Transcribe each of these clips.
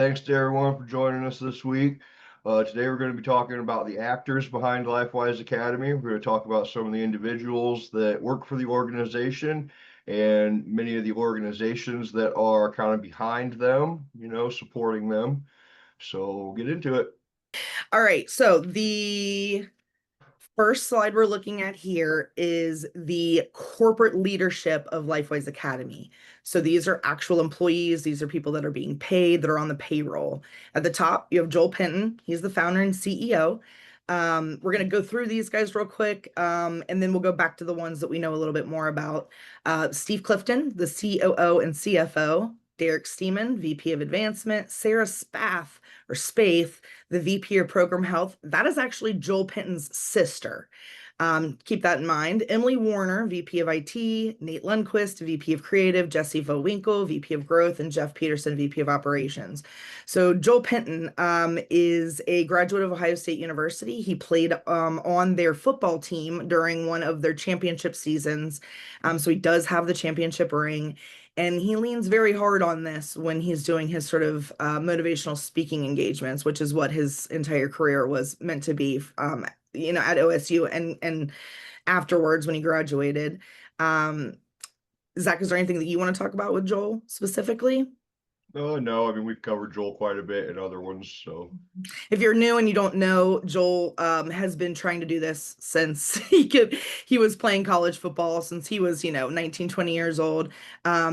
Thanks to everyone for joining us this week. Today we're going to be talking about the actors behind LifeWise Academy. We're going to talk about some of the individuals that work for the organization and many of the organizations that are kind of behind them, supporting them. So we'll get into it. All right, so the first slide we're looking at here is the corporate leadership of LifeWise Academy. So these are actual employees. These are people that are being paid, that are on the payroll. At the top, you have Joel Penton. He's the founder and CEO. We're going to go through these guys real quick, and then we'll go back to the ones that we know a little bit more about. Steve Clifton, the COO and CFO. Derek Steeman, VP of Advancement. Sarah Spath, or Spath, the VP of Program Health. That is actually Joel Penton's sister. Keep that in mind. Emily Warner, VP of IT, Nate Lundquist, VP of Creative, Jesse Vowinkle, VP of Growth, and Jeff Peterson, VP of Operations. So Joel Penton is a graduate of Ohio State University. He played on their football team during one of their championship seasons. So he does have the championship ring. And he leans very hard on this when he's doing his sort of motivational speaking engagements, which is what his entire career was meant to be, at OSU and afterwards when he graduated. Um, Zach, is there anything that you want to talk about with Joel specifically? No, I mean, we've covered Joel quite a bit in other ones. So If you're new and you don't know, Joel has been trying to do this since he was playing college football since he was, 19, 20 years old.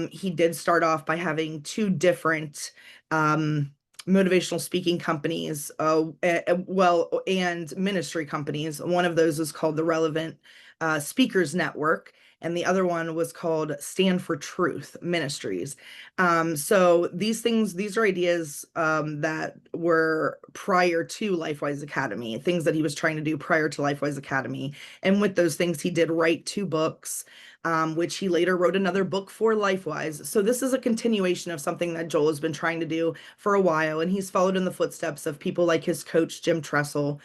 He did start off by having two different motivational speaking companies, and ministry companies. One of those is called the Relevant Speakers Network, and the other one was called Stand for Truth Ministries. So these are ideas that were prior to LifeWise Academy, things that he was trying to do prior to LifeWise Academy. And with those things, he did write two books, which he later wrote another book for LifeWise. So this is a continuation of something that Joel has been trying to do for a while, and he's followed in the footsteps of people like his coach, Jim Tressel.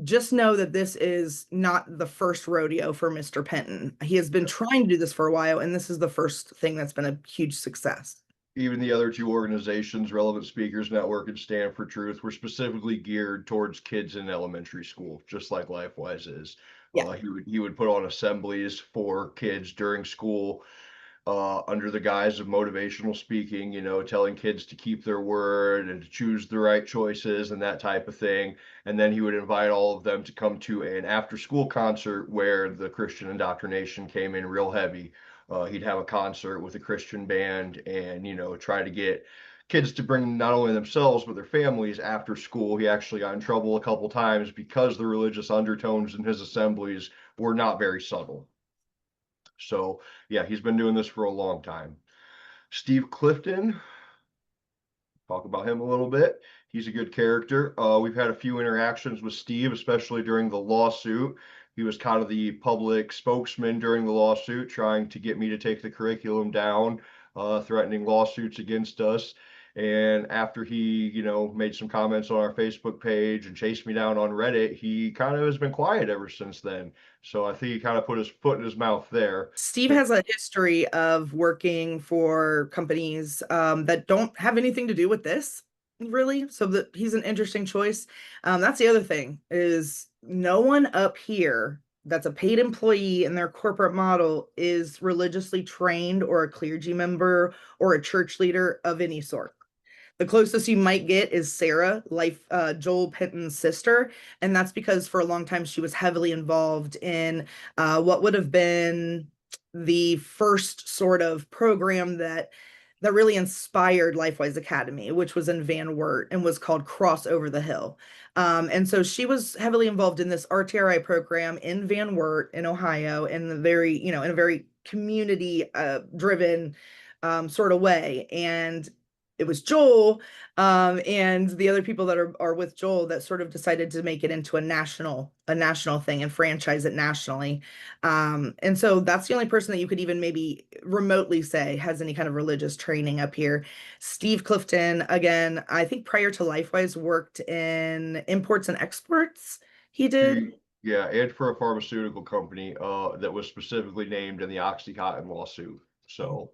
Just know that this is not the first rodeo for Mr. Penton. He has been trying to do this for a while, and this is the first thing that's been a huge success. even the other two organizations, Relevant Speakers Network and Stand for Truth, were specifically geared towards kids in elementary school, just like LifeWise is. Yeah. He would put on assemblies for kids during school under the guise of motivational speaking, telling kids to keep their word and to choose the right choices and that type of thing. And then he would invite all of them to come to an after school concert where the Christian indoctrination came in real heavy. He'd have a concert with a Christian band and, try to get kids to bring not only themselves but their families after school. He actually got in trouble a couple times because the religious undertones in his assemblies were not very subtle. So yeah, he's been doing this for a long time. Steve Clifton, talk about him a little bit. He's a good character. We've had a few interactions with Steve, especially during the lawsuit. He was kind of the public spokesman during the lawsuit, trying to get me to take the curriculum down, threatening lawsuits against us. And after he, made some comments on our Facebook page and chased me down on Reddit, he kind of has been quiet ever since then. So I think he kind of put his foot in his mouth there. Steve has a history of working for companies that don't have anything to do with this, really. So that he's an interesting choice. That's the other thing is no one up here that's a paid employee in their corporate model is religiously trained or a clergy member or a church leader of any sort. The closest you might get is Sarah, Joel Penton's sister, and that's because for a long time she was heavily involved in what would have been the first sort of program that really inspired LifeWise Academy, which was in Van Wert and was called Cross Over the Hill. And so she was heavily involved in this RTRI program in Van Wert in Ohio in a very community driven sort of way. And it was Joel and the other people that are with Joel that sort of decided to make it into a national thing and franchise it nationally. And so that's the only person that you could even maybe remotely say has any kind of religious training up here. Steve Clifton, again, I think prior to LifeWise worked in imports and exports. He did. Yeah, and for a pharmaceutical company that was specifically named in the OxyContin lawsuit. So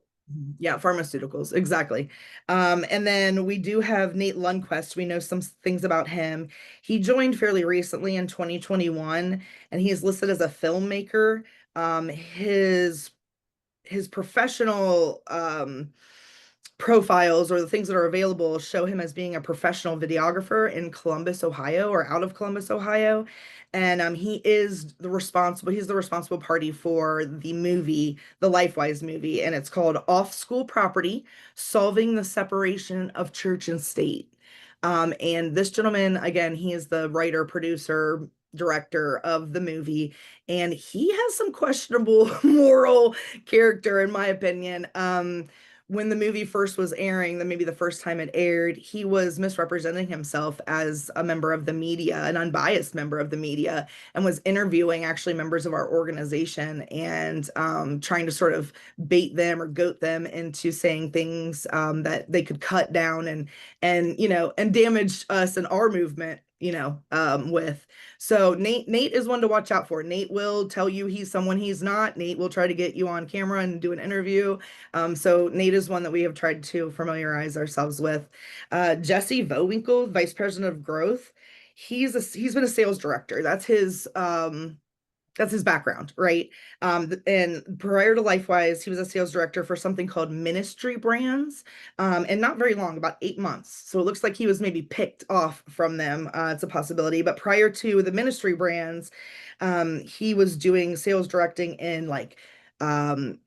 Yeah, pharmaceuticals, exactly. And then we do have Nate Lundquist. We know some things about him. He joined fairly recently in 2021, and he is listed as a filmmaker. His professional profiles or the things that are available show him as being a professional videographer in Columbus, Ohio, or out of Columbus, Ohio. And he's the responsible party for the movie, the LifeWise movie, and it's called Off School Property, Solving the Separation of Church and State. And this gentleman, again, he is the writer, producer, director of the movie, and he has some questionable moral character, in my opinion. When the movie first was airing, maybe the first time it aired, he was misrepresenting himself as a member of the media, an unbiased member of the media, and was interviewing actually members of our organization and trying to sort of bait them or goat them into saying things that they could cut down and damage us and our movement with. So Nate is one to watch out for. Nate will tell you he's someone he's not. Nate will try to get you on camera and do an interview. So Nate is one that we have tried to familiarize ourselves with. Jesse Vowinkle, Vice President of Growth. He's been a sales director. That's his background, right? And prior to LifeWise, he was a sales director for something called Ministry Brands, and not very long, about 8 months. So it looks like he was maybe picked off from them. It's a possibility. But prior to the Ministry Brands, he was doing sales directing um,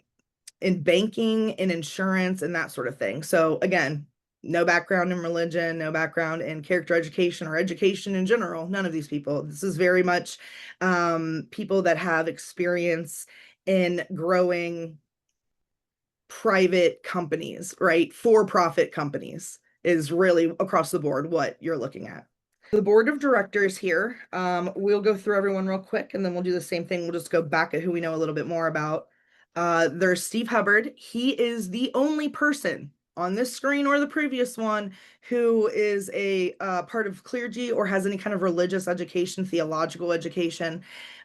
in banking, in insurance, and that sort of thing. So again, no background in religion, no background in character education or education in general. None of these people. This is very much people that have experience in growing private companies, right? For-profit companies is really across the board what you're looking at. The board of directors here, we'll go through everyone real quick and then we'll do the same thing. We'll just go back at who we know a little bit more about. There's Steve Hubbard. He is the only person on this screen or the previous one who is a part of clergy or has any kind of religious education, theological education.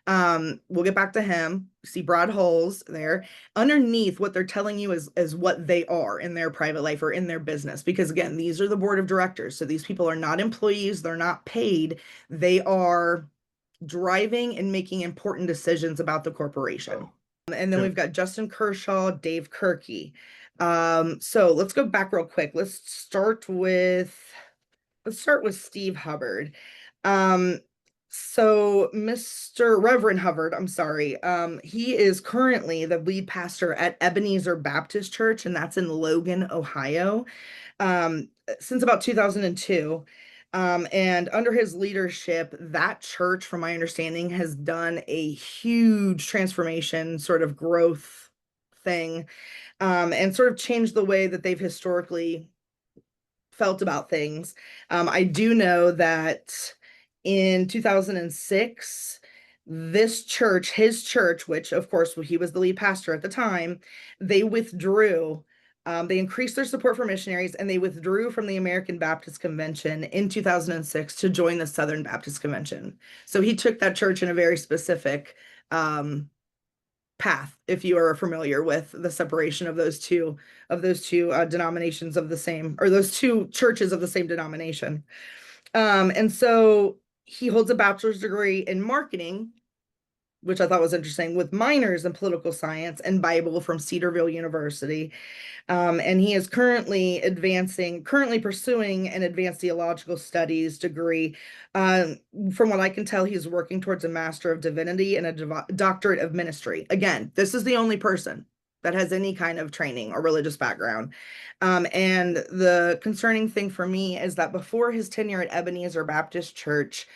We'll get back to him. See Brad Holes there. Underneath what they're telling you is what they are in their private life or in their business. Because again, these are the board of directors. So these people are not employees. They're not paid. They are driving and making important decisions about the corporation. And then we've got Justin Kershaw, Dave Kirky. So let's go back real quick. Let's start with Steve Hubbard. So Mr. Reverend Hubbard, I'm sorry, he is currently the lead pastor at Ebenezer Baptist Church, and that's in Logan, Ohio, since about 2002. And under his leadership, that church, from my understanding, has done a huge transformation, sort of growth thing, and sort of changed the way that they've historically felt about things. I do know that in 2006, this church, his church, which of course he was the lead pastor at the time, they withdrew. They increased their support for missionaries and they withdrew from the American Baptist Convention in 2006 to join the Southern Baptist Convention. So he took that church in a very specific path, if you are familiar with the separation of those two denominations of the same, or those two churches of the same denomination. And so he holds a bachelor's degree in marketing, which I thought was interesting, with minors in political science and Bible from Cedarville University. And he is currently pursuing an advanced theological studies degree. From what I can tell, he's working towards a Master of Divinity and a doctorate of ministry. Again, this is the only person that has any kind of training or religious background. And the concerning thing for me is that before his tenure at Ebenezer Baptist Church,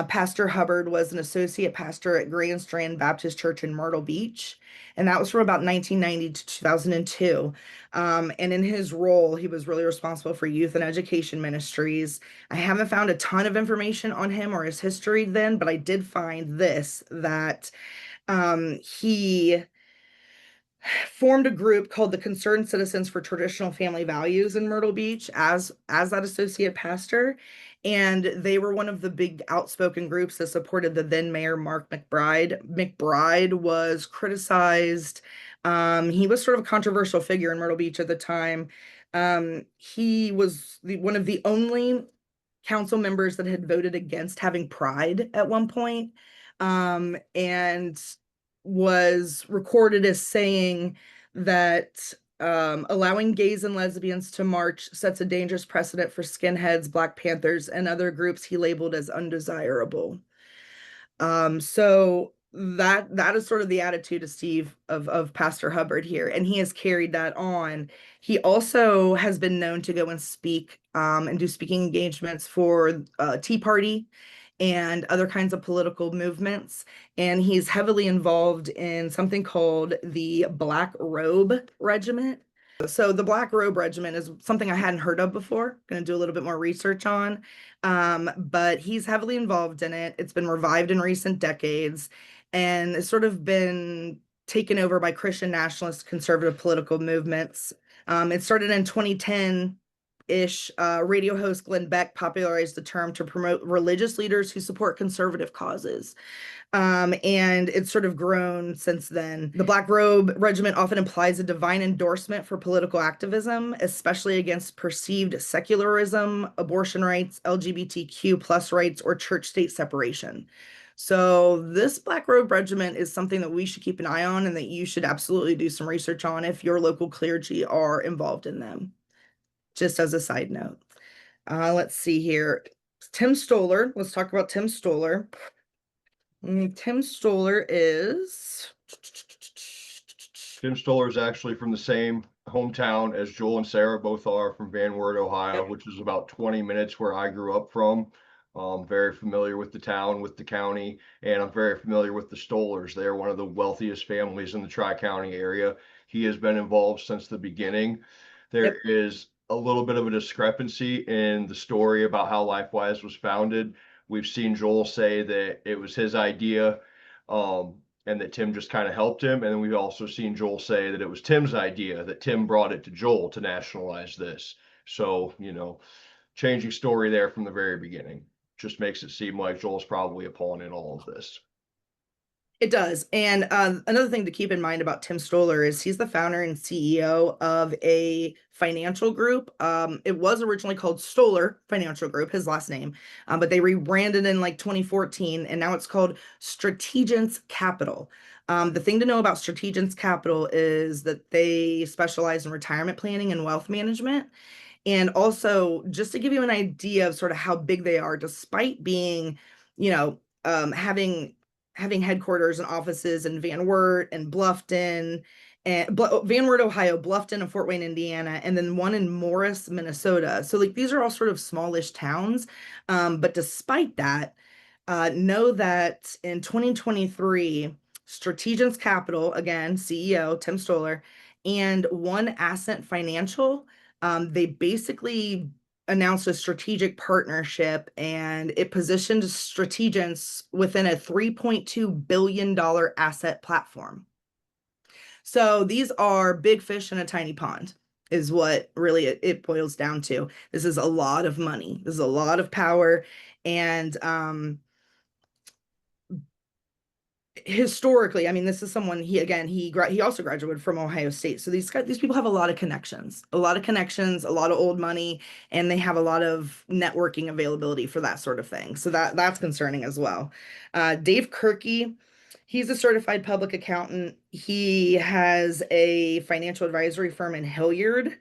Pastor Hubbard was an associate pastor at Grand Strand Baptist Church in Myrtle Beach, and that was from about 1990 to 2002. And in his role, he was really responsible for youth and education ministries. I haven't found a ton of information on him or his history then, but I did find this, that he formed a group called the Concerned Citizens for Traditional Family Values in Myrtle Beach as that associate pastor. And they were one of the big outspoken groups that supported the then mayor, Mark McBride. McBride was criticized He was sort of a controversial figure in Myrtle Beach at the time. He was one of the only council members that had voted against having pride at one point, and was recorded as saying that allowing gays and lesbians to march sets a dangerous precedent for skinheads, Black Panthers, and other groups he labeled as undesirable. So that is sort of the attitude of Steve of Pastor Hubbard here, and he has carried that on. He also has been known to go and speak and do speaking engagements for Tea Party and other kinds of political movements. And he's heavily involved in something called the Black Robe Regiment. So the Black Robe Regiment is something I hadn't heard of before. Going to do a little bit more research on. But he's heavily involved in it. It's been revived in recent decades and it's sort of been taken over by Christian nationalist conservative political movements. It started in 2010-ish. Radio host Glenn Beck popularized the term to promote religious leaders who support conservative causes. And it's sort of grown since then. The Black Robe Regiment often implies a divine endorsement for political activism, especially against perceived secularism, abortion rights, LGBTQ plus rights, or church-state separation. So this Black Robe Regiment is something that we should keep an eye on and that you should absolutely do some research on if your local clergy are involved in them. Just as a side note. Let's see here. Tim Stoller. Let's talk about Tim Stoller. Tim Stoller is Tim Stoller is actually from the same hometown as Joel and Sarah both are, from Van Wert, Ohio, which is about 20 minutes where I grew up from. Very familiar with the town, with the county, and I'm very familiar with the Stollers. They're one of the wealthiest families in the Tri-County area. He has been involved since the beginning. There is a little bit of a discrepancy in the story about how LifeWise was founded. We've seen Joel say that it was his idea, and that Tim just kind of helped him. And then we've also seen Joel say that it was Tim's idea, that Tim brought it to Joel to nationalize this. So, changing story there from the very beginning. Just makes it seem like Joel's probably a pawn in all of this. It does. And another thing to keep in mind about Tim Stoller is he's the founder and CEO of a financial group. It was originally called Stoller Financial Group, his last name, but they rebranded in like 2014, and now it's called Strategence Capital. The thing to know about Strategence Capital is that they specialize in retirement planning and wealth management. And also, just to give you an idea of sort of how big they are, despite being, having headquarters and offices in Van Wert and Bluffton, and Van Wert, Ohio, Bluffton and Fort Wayne, Indiana, and then one in Morris, Minnesota. So like these are all sort of smallish towns. But despite that, know that in 2023, Strategence Capital, again, CEO Tim Stoller, and One Ascent Financial, they basically announced a strategic partnership, and it positioned Strategence within a $3.2 billion asset platform. So these are big fish in a tiny pond, is what really it boils down to. This is a lot of money. This is a lot of power. And historically, I mean, this is someone he also graduated from Ohio State. So these people have a lot of connections, a lot of old money, and they have a lot of networking availability for that sort of thing. So that's concerning as well. Dave Kirky, he's a certified public accountant. He has a financial advisory firm in Hilliard,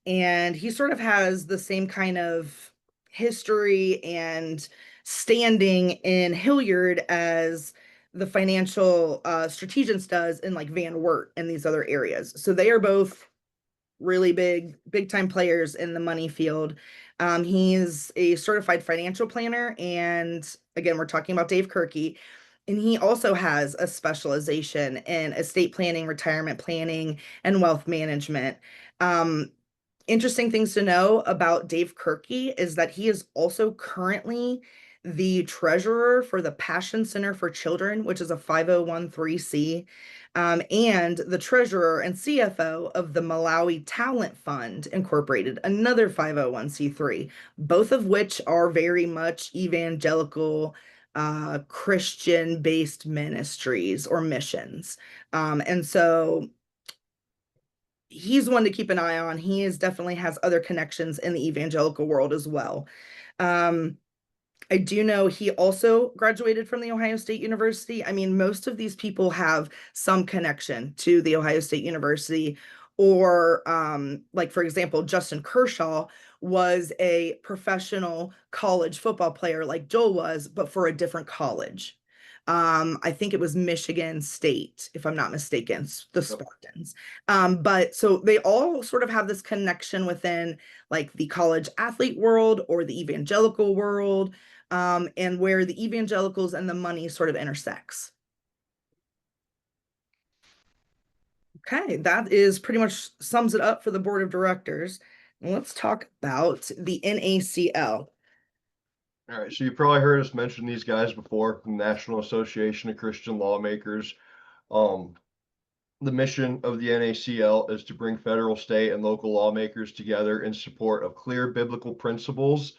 and he sort of has the same kind of history and standing in Hilliard as the financial Strategence does in like Van Wert and these other areas. So they are both really big time players in the money field. He's a certified financial planner, and again, we're talking about Dave Kirky, and he also has a specialization in estate planning, retirement planning, and wealth management. Interesting things to know about Dave Kirky is that he is also currently the treasurer for the Passion Center for Children, which is a 501(c), and the treasurer and CFO of the Malawi Talent Fund Incorporated, another 501(c)(3), both of which are very much evangelical Christian-based ministries or missions. And so he's one to keep an eye on. He is definitely has other connections in the evangelical world as well. Um, I do know he also graduated from the Ohio State University. I mean, most of these people have some connection to the Ohio State University, or like for example, Justin Kershaw was a professional college football player like Joel was, but for a different college. I think it was Michigan State, if I'm not mistaken, the Yep. Spartans. But so they all sort of have this connection within like the college athlete world or the evangelical world, and where the evangelicals and the money sort of intersects. Okay, that is pretty much sums it up for the board of directors. And let's talk about the NACL. All right, so you probably heard us mention these guys before, the National Association of Christian Lawmakers. Um, the mission of the NACL is to bring federal, state, and local lawmakers together in support of clear biblical principles.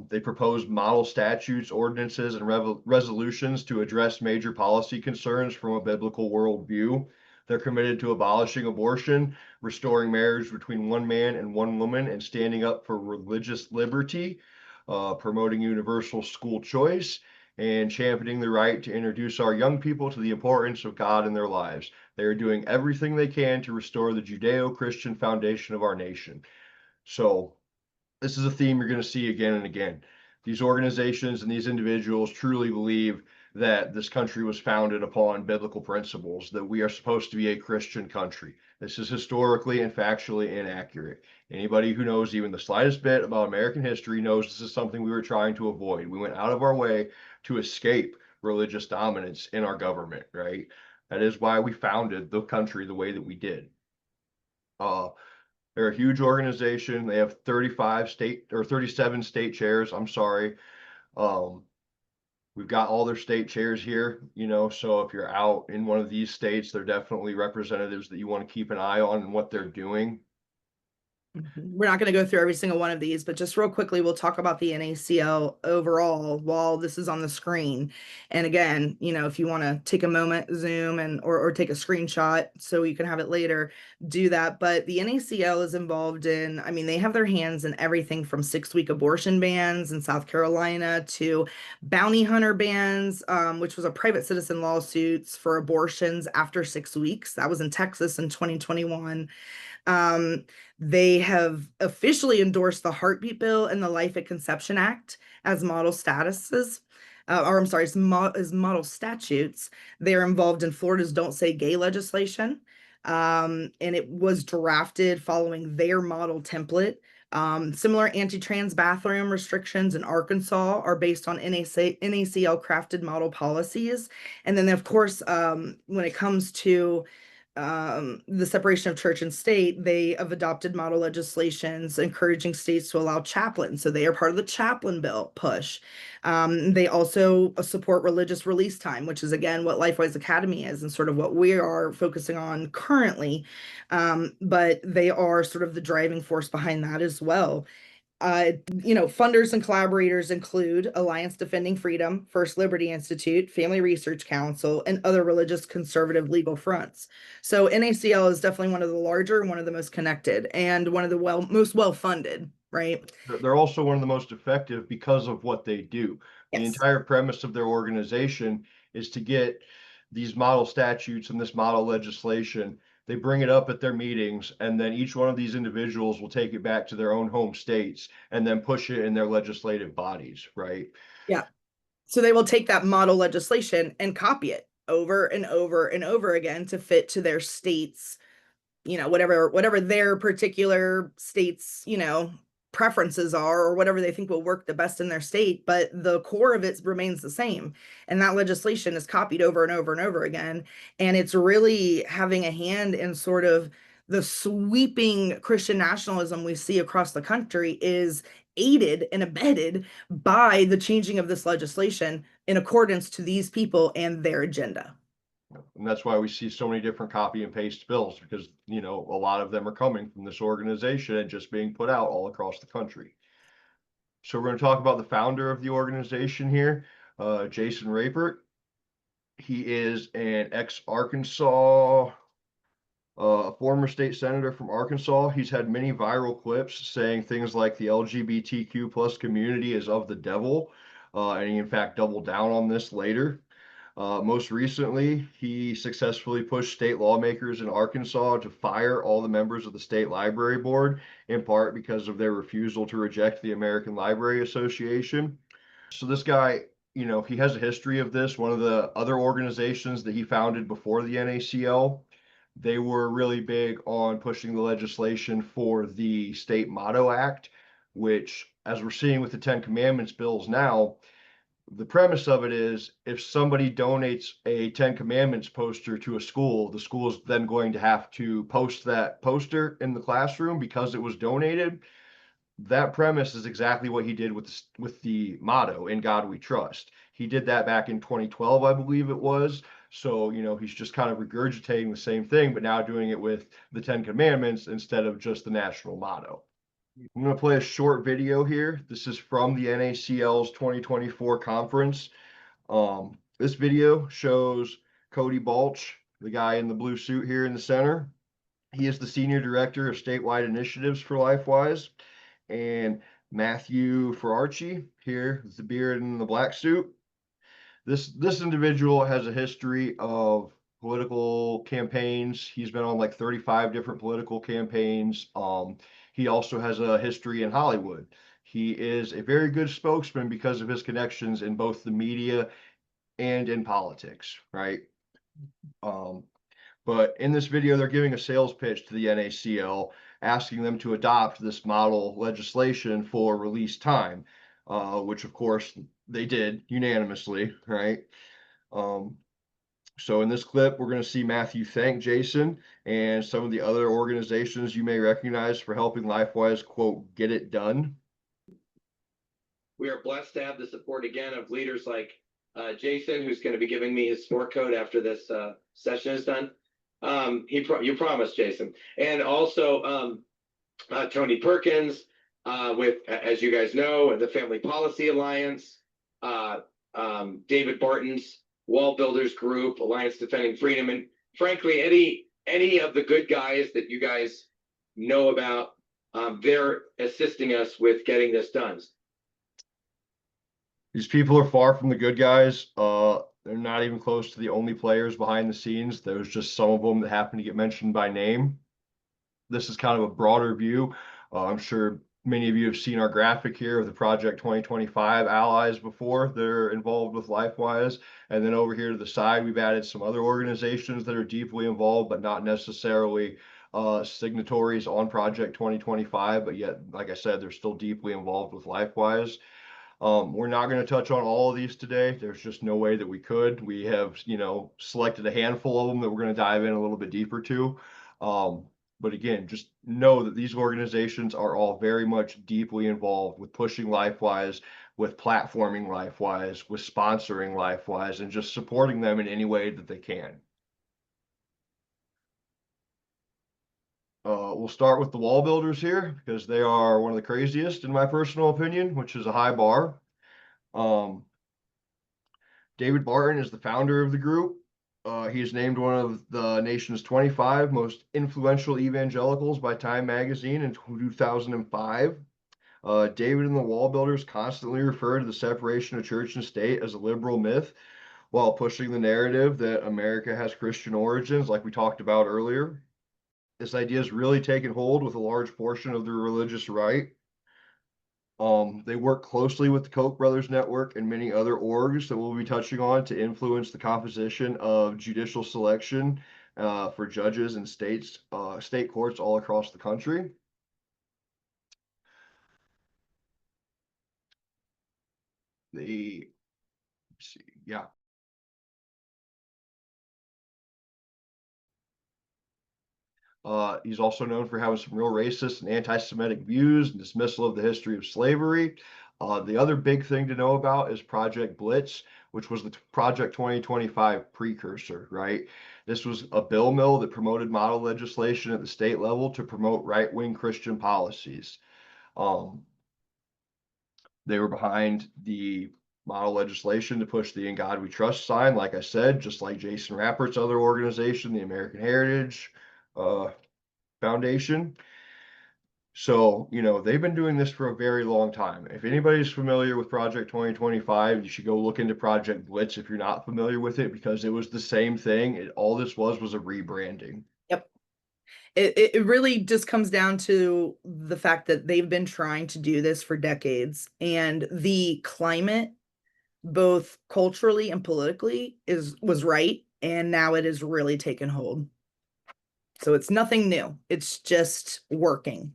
They propose model statutes, ordinances, and resolutions to address major policy concerns from a biblical worldview. They're committed to abolishing abortion, restoring marriage between one man and one woman, and standing up for religious liberty, promoting universal school choice, and championing the right to introduce our young people to the importance of God in their lives. They are doing everything they can to restore the Judeo Christian foundation of our nation. So, this is a theme you're going to see again and again. These organizations and these individuals truly believe that this country was founded upon biblical principles, that we are supposed to be a Christian country. This is historically and factually inaccurate. Anybody who knows even the slightest bit about American history knows this is something we were trying to avoid. We went out of our way to escape religious dominance in our government, right? That is why we founded the country the way that we did. Uh, they're a huge organization. They have 35 state or 37 state chairs. I'm sorry. Um, we've got all their state chairs here, so if you're out in one of these states, they're definitely representatives that you want to keep an eye on and what they're doing. We're not going to go through every single one of these, but just real quickly, we'll talk about the NACL overall while this is on the screen. And again, if you want to take a moment, zoom and or take a screenshot so you can have it later, do that. But the NACL is involved in, I mean, they have their hands in everything from 6-week abortion bans in South Carolina to bounty hunter bans, which was a private citizen lawsuits for abortions after 6 weeks. That was in Texas in 2021. Um, they have officially endorsed the Heartbeat Bill and the Life at Conception Act as model statuses. Or I'm sorry, as model statutes. They're involved in Florida's Don't Say Gay legislation. And it was drafted following their model template. Similar anti-trans bathroom restrictions in Arkansas are based on NACL crafted model policies. And then, of course, when it comes to the separation of church and state, they have adopted model legislations encouraging states to allow chaplains. So they are part of the chaplain bill push. They also support religious release time, which is again what LifeWise Academy is and sort of what we are focusing on currently. But they are sort of the driving force behind that as well. Funders and collaborators include Alliance Defending Freedom, First Liberty Institute, Family Research Council, and other religious conservative legal fronts. So NACL is definitely one of the larger, one of the most connected, and one of the most well-funded, right? They're also one of the most effective because of what they do. The Yes. entire premise of their organization is to get these model statutes and this model legislation. They bring it up at their meetings, and then each one of these individuals will take it back to their own home states and then push it in their legislative bodies, right? Yeah. So they will take that model legislation and copy it over and over and over again to fit to their state's, whatever their particular state's, preferences are, or whatever they think will work the best in their state, but the core of it remains the same. And that legislation is copied over and over and over again. And it's really having a hand in sort of the sweeping Christian nationalism we see across the country is aided and abetted by the changing of this legislation in accordance to these people and their agenda. And that's why we see so many different copy and paste bills because, a lot of them are coming from this organization and just being put out all across the country. So we're going to talk about the founder of the organization here, Jason Rapert. He is an ex-Arkansas A former state senator from Arkansas. He's had many viral clips saying things like the LGBTQ plus community is of the devil, and he in fact doubled down on this later. Most recently, he successfully pushed state lawmakers in Arkansas to fire all the members of the state library board, in part because of their refusal to reject the American Library Association. So this guy, he has a history of this. One of the other organizations that he founded before the NACL, they were really big on pushing the legislation for the State Motto Act, which, as we're seeing with the Ten Commandments bills now, the premise of it is if somebody donates a Ten Commandments poster to a school, the school is then going to have to post that poster in the classroom because it was donated. That premise is exactly what he did with the motto, "In God We Trust." He did that back in 2012, I believe it was. So, he's just kind of regurgitating the same thing, but now doing it with the Ten Commandments instead of just the national motto. I'm going to play a short video here. This is from the NACL's 2024 conference. This video shows Cody Balch, the guy in the blue suit here in the center. He is the Senior Director of Statewide Initiatives for LifeWise. And Matthew Ferrarchi here, the beard and the black suit. This individual has a history of political campaigns. He's been on like 35 different political campaigns. He also has a history in Hollywood. He is a very good spokesman because of his connections in both the media and in politics, right? But in this video, they're giving a sales pitch to the NACL, asking them to adopt this model legislation for release time, which of course they did unanimously, right? Um, so in this clip, we're going to see Matthew thank Jason and some of the other organizations you may recognize for helping LifeWise, quote, get it done. We are blessed to have the support again of leaders like Jason, who's going to be giving me his sport code after this session is done. You promised, Jason. And also Tony Perkins with, as you guys know, the Family Policy Alliance, David Barton's Wall Builders Group, Alliance Defending Freedom, and frankly, any of the good guys that you guys know about, they're assisting us with getting this done. These people are far from the good guys. They're not even close to the only players behind the scenes. There's just some of them that happen to get mentioned by name. This is kind of a broader view. I'm sure many of you have seen our graphic here of the Project 2025 allies before. They're involved with LifeWise. And then over here to the side, we've added some other organizations that are deeply involved, but not necessarily signatories on Project 2025. But yet, like I said, they're still deeply involved with LifeWise. We're not going to touch on all of these today. There's just no way that we could. We have, selected a handful of them that we're going to dive in a little bit deeper to. But again, just know that these organizations are all very much deeply involved with pushing LifeWise, with platforming LifeWise, with sponsoring LifeWise, and just supporting them in any way that they can. We'll start with the wall builders here because they are one of the craziest, in my personal opinion, which is a high bar. David Barton is the founder of the group. He is named one of the nation's 25 most influential evangelicals by Time Magazine in 2005. David and the Wall Builders constantly refer to the separation of church and state as a liberal myth, while pushing the narrative that America has Christian origins, like we talked about earlier. This idea has really taken hold with a large portion of the religious right. They work closely with the Koch brothers network and many other orgs that we'll be touching on to influence the composition of judicial selection for judges and state courts all across the country. Let's see, yeah. He's also known for having some real racist and anti-Semitic views and dismissal of the history of slavery. The other big thing to know about is Project Blitz, which was the Project 2025 precursor, right? This was a bill mill that promoted model legislation at the state level to promote right-wing Christian policies. They were behind the model legislation to push the "In God We Trust" sign, like I said, just like Jason Rappert's other organization, the American Heritage Foundation. So, you know, they've been doing this for a very long time. If anybody's familiar with Project 2025, you should go look into Project Blitz if you're not familiar with it, because it was the same thing. All this was a rebranding. Yep. It really just comes down to the fact that they've been trying to do this for decades, and the climate, both culturally and politically, was right, and now it is really taken hold. So it's nothing new. It's just working,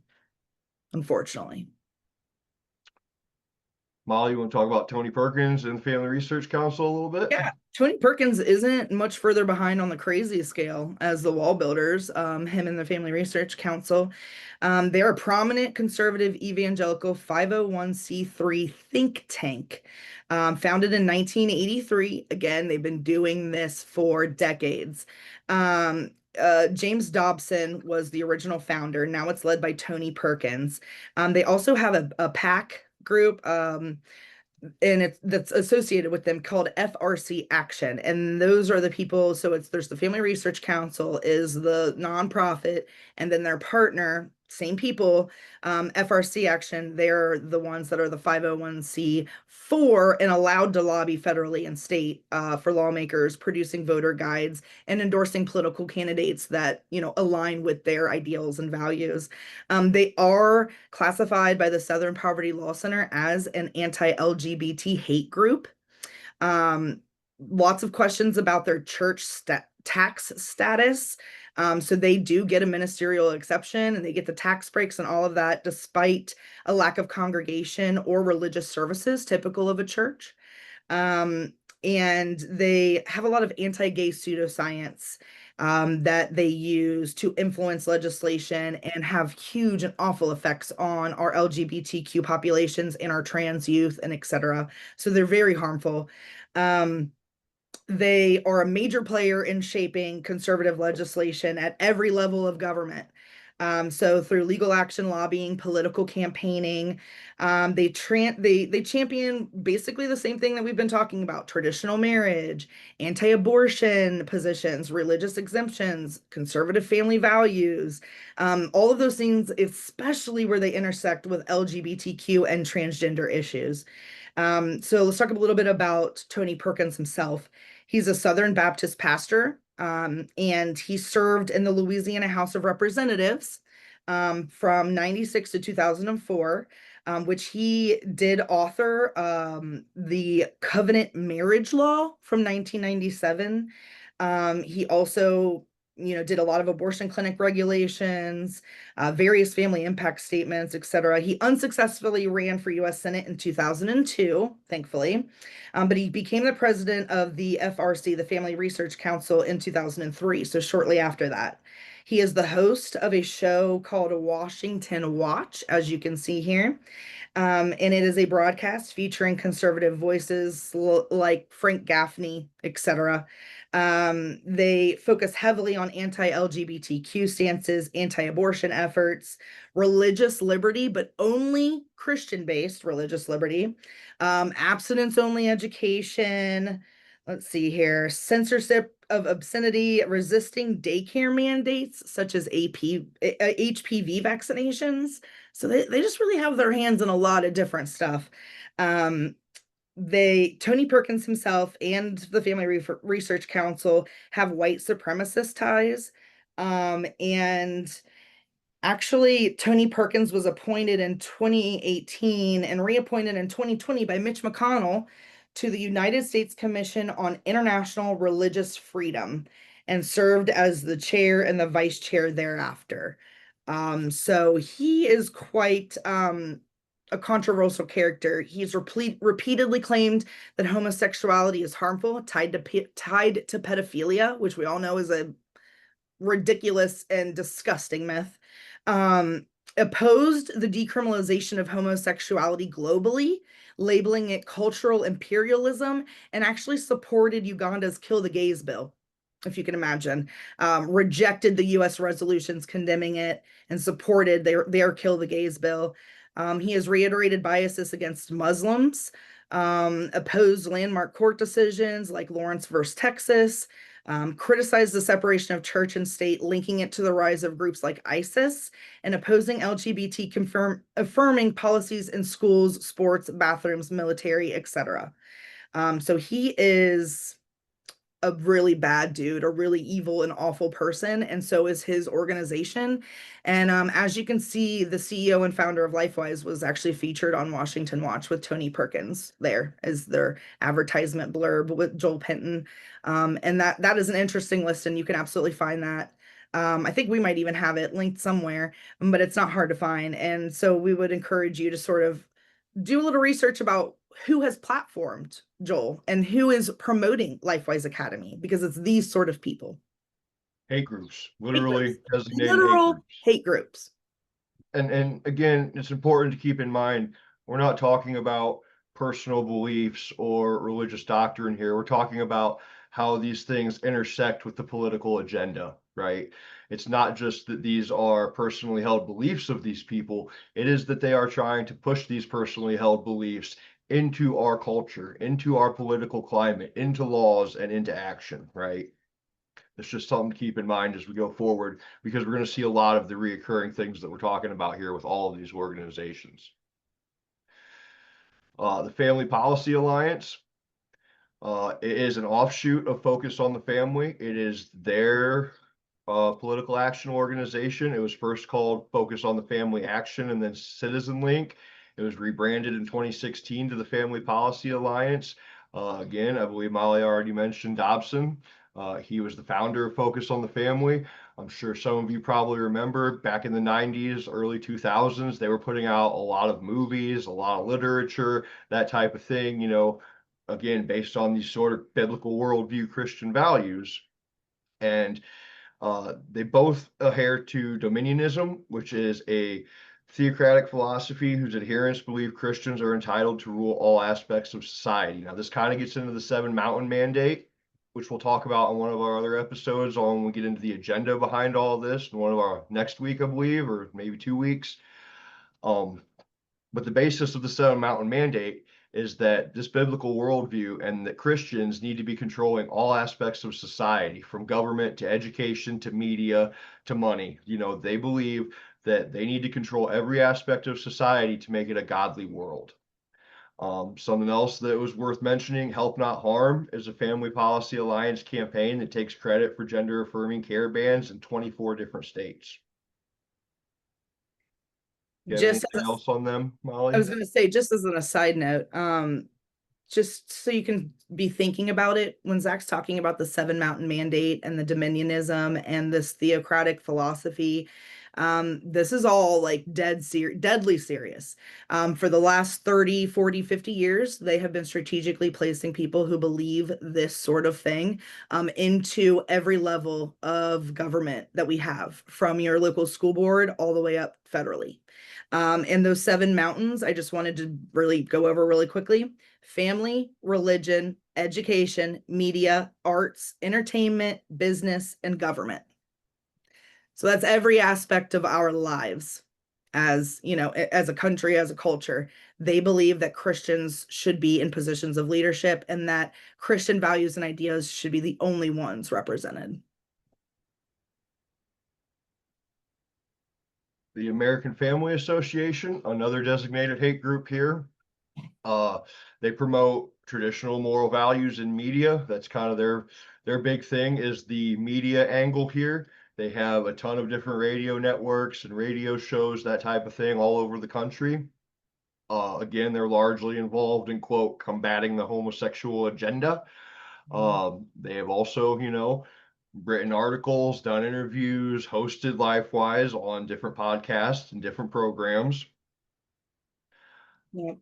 unfortunately. Molly, you want to talk about Tony Perkins and the Family Research Council a little bit? Yeah, Tony Perkins isn't much further behind on the crazy scale as the Wall Builders, him and the Family Research Council. They're a prominent conservative evangelical 501c3 think tank, founded in 1983. Again, they've been doing this for decades. James Dobson was the original founder. Now it's led by Tony Perkins. They also have a PAC group, and that's associated with them, called FRC Action. And those are the people. So there's the Family Research Council is the nonprofit, and then their partner, same people, FRC Action, they're the ones that are the 501c4 and allowed to lobby federally and state, for lawmakers, producing voter guides and endorsing political candidates that, you know, align with their ideals and values. They are classified by the Southern Poverty Law Center as an anti-LGBT hate group. Lots of questions about their church tax status. So they do get a ministerial exception, and they get the tax breaks and all of that, despite a lack of congregation or religious services typical of a church. And they have a lot of anti-gay pseudoscience that they use to influence legislation and have huge and awful effects on our LGBTQ populations and our trans youth and etc. So they're very harmful. They are a major player in shaping conservative legislation at every level of government. So through legal action, lobbying, political campaigning, they champion basically the same thing that we've been talking about: traditional marriage, anti-abortion positions, religious exemptions, conservative family values, all of those things, especially where they intersect with LGBTQ and transgender issues. So let's talk a little bit about Tony Perkins himself. He's a Southern Baptist pastor, and he served in the Louisiana House of Representatives from 96 to 2004, which he did author the Covenant Marriage Law from 1997. He also, you know, did a lot of abortion clinic regulations, various family impact statements, etc. He unsuccessfully ran for U.S. Senate in 2002, thankfully, but he became the president of the FRC, the Family Research Council, in 2003, so shortly after that. He is the host of a show called Washington Watch, as you can see here. And it is a broadcast featuring conservative voices like Frank Gaffney, etc. They focus heavily on anti-LGBTQ stances, anti-abortion efforts, religious liberty, but only Christian-based religious liberty, abstinence-only education. Let's see here, censorship of obscenity, resisting daycare mandates such as HPV vaccinations. So they just really have their hands in a lot of different stuff. Tony Perkins himself and the Family Research Council have white supremacist ties. And actually, Tony Perkins was appointed in 2018 and reappointed in 2020 by Mitch McConnell to the United States Commission on International Religious Freedom, and served as the chair and the vice chair thereafter. So he is quite a controversial character. He's repeatedly claimed that homosexuality is harmful, tied to pedophilia, which we all know is a ridiculous and disgusting myth. Opposed the decriminalization of homosexuality globally, labeling it cultural imperialism, and actually supported Uganda's Kill the Gays bill, if you can imagine. Rejected the U.S. resolutions condemning it and supported their Kill the Gays bill. He has reiterated biases against Muslims, opposed landmark court decisions like Lawrence versus Texas, criticized the separation of church and state, linking it to the rise of groups like ISIS, and opposing LGBT affirming policies in schools, sports, bathrooms, military, etc. So he is a really bad dude, a really evil and awful person, and so is his organization. And as you can see, the CEO and founder of LifeWise was actually featured on Washington Watch with Tony Perkins there as their advertisement blurb with Joel Penton. And that is an interesting list, and you can absolutely find that. I think we might even have it linked somewhere, but it's not hard to find. And so we would encourage you to sort of do a little research about who has platformed Joel and who is promoting LifeWise Academy, because it's these sort of people. Hate groups, literally designated Literal hate groups. hate groups. And again, it's important to keep in mind, we're not talking about personal beliefs or religious doctrine here. We're talking about how these things intersect with the political agenda, right? It's not just that these are personally held beliefs of these people, it is that they are trying to push these personally held beliefs into our culture, into our political climate, into laws, and into action, right? It's just something to keep in mind as we go forward, because we're going to see a lot of the reoccurring things that we're talking about here with all of these organizations. The Family Policy Alliance, it is an offshoot of Focus on the Family. It is their political action organization. It was first called Focus on the Family Action and then Citizen Link. It was rebranded in 2016 to the Family Policy Alliance. Again, I believe Molly already mentioned Dobson. He was the founder of Focus on the Family. I'm sure some of you probably remember back in the 90s, early 2000s, they were putting out a lot of movies, a lot of literature, that type of thing, you know, again, based on these sort of biblical worldview Christian values. And they both adhere to dominionism, which is a theocratic philosophy whose adherents believe Christians are entitled to rule all aspects of society. Now, this kind of gets into the Seven Mountain Mandate, which we'll talk about on one of our other episodes on when we get into the agenda behind all this in one of our next week, I believe, or maybe 2 weeks. But the basis of the Seven Mountain Mandate is that this biblical worldview and that Christians need to be controlling all aspects of society, from government to education to media to money. You know, they believe that they need to control every aspect of society to make it a godly world. Something else that was worth mentioning, Help Not Harm, is a Family Policy Alliance campaign that takes credit for gender affirming care bans in 24 different states. You have Just anything else on them, Molly? I was going to say, just as an aside note, just so you can be thinking about it, when Zach's talking about the Seven Mountain Mandate and the dominionism and this theocratic philosophy, this is all like deadly serious. For the last 30, 40, 50 years, they have been strategically placing people who believe this sort of thing into every level of government that we have, from your local school board all the way up federally. And those seven mountains, I just wanted to really go over really quickly: family, religion, education, media, arts, entertainment, business, and government. So that's every aspect of our lives as, you know, as a country, as a culture. They believe that Christians should be in positions of leadership and that Christian values and ideas should be the only ones represented. The American Family Association, another designated hate group here. They promote traditional moral values in media. That's kind of their big thing, is the media angle here. They have a ton of different radio networks and radio shows, that type of thing, all over the country. Again, they're largely involved in, quote, combating the homosexual agenda. They have also, you know, written articles, done interviews, hosted LifeWise on different podcasts and different programs. Yeah.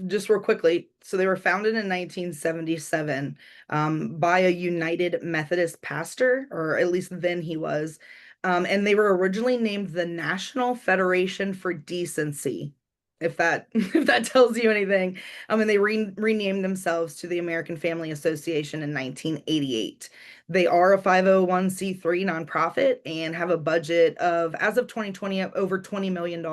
Just real quickly, so they were founded in 1977 by a United Methodist pastor, or at least then he was. And they were originally named the National Federation for Decency, if that if that tells you anything. And they renamed themselves to the American Family Association in 1988. They are a 501c3 nonprofit and have a budget of, as of 2020, over $20 million.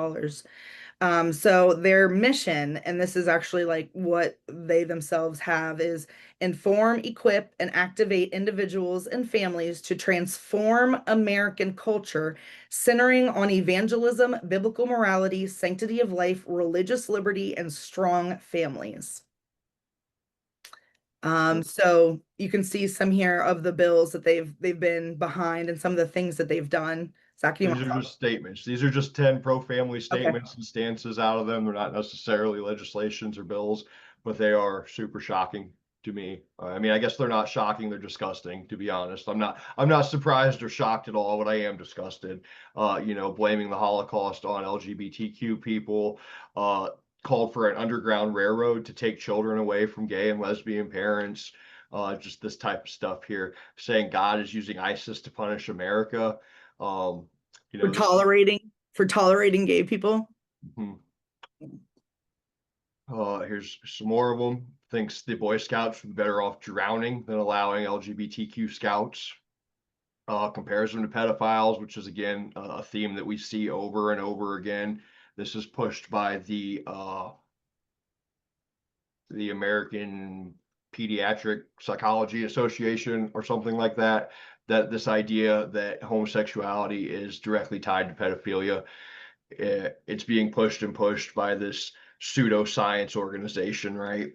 So their mission, and this is actually like what they themselves have, is inform, equip, and activate individuals and families to transform American culture, centering on evangelism, biblical morality, sanctity of life, religious liberty, and strong families. So you can see some here of the bills that they've been behind and some of the things that they've done. Zach, do you These want are to just statements. These are just 10 pro-family Okay. statements and stances out of them. They're not necessarily legislations or bills, but they are super shocking to me. I mean, I guess they're not shocking, they're disgusting, to be honest. I'm not surprised or shocked at all, but I am disgusted. Blaming the Holocaust on LGBTQ people, called for an underground railroad to take children away from gay and lesbian parents. Just this type of stuff here, saying God is using ISIS to punish America. Um, for this tolerating gay people? mhm. Here's some more of them. Thinks the Boy Scouts would be better off drowning than allowing LGBTQ scouts. Compares them to pedophiles, which is again a theme that we see over and over again. This is pushed by the American Pediatric Psychology Association or something like that. That this idea that homosexuality is directly tied to pedophilia, it's being pushed and pushed by this pseudoscience organization, right?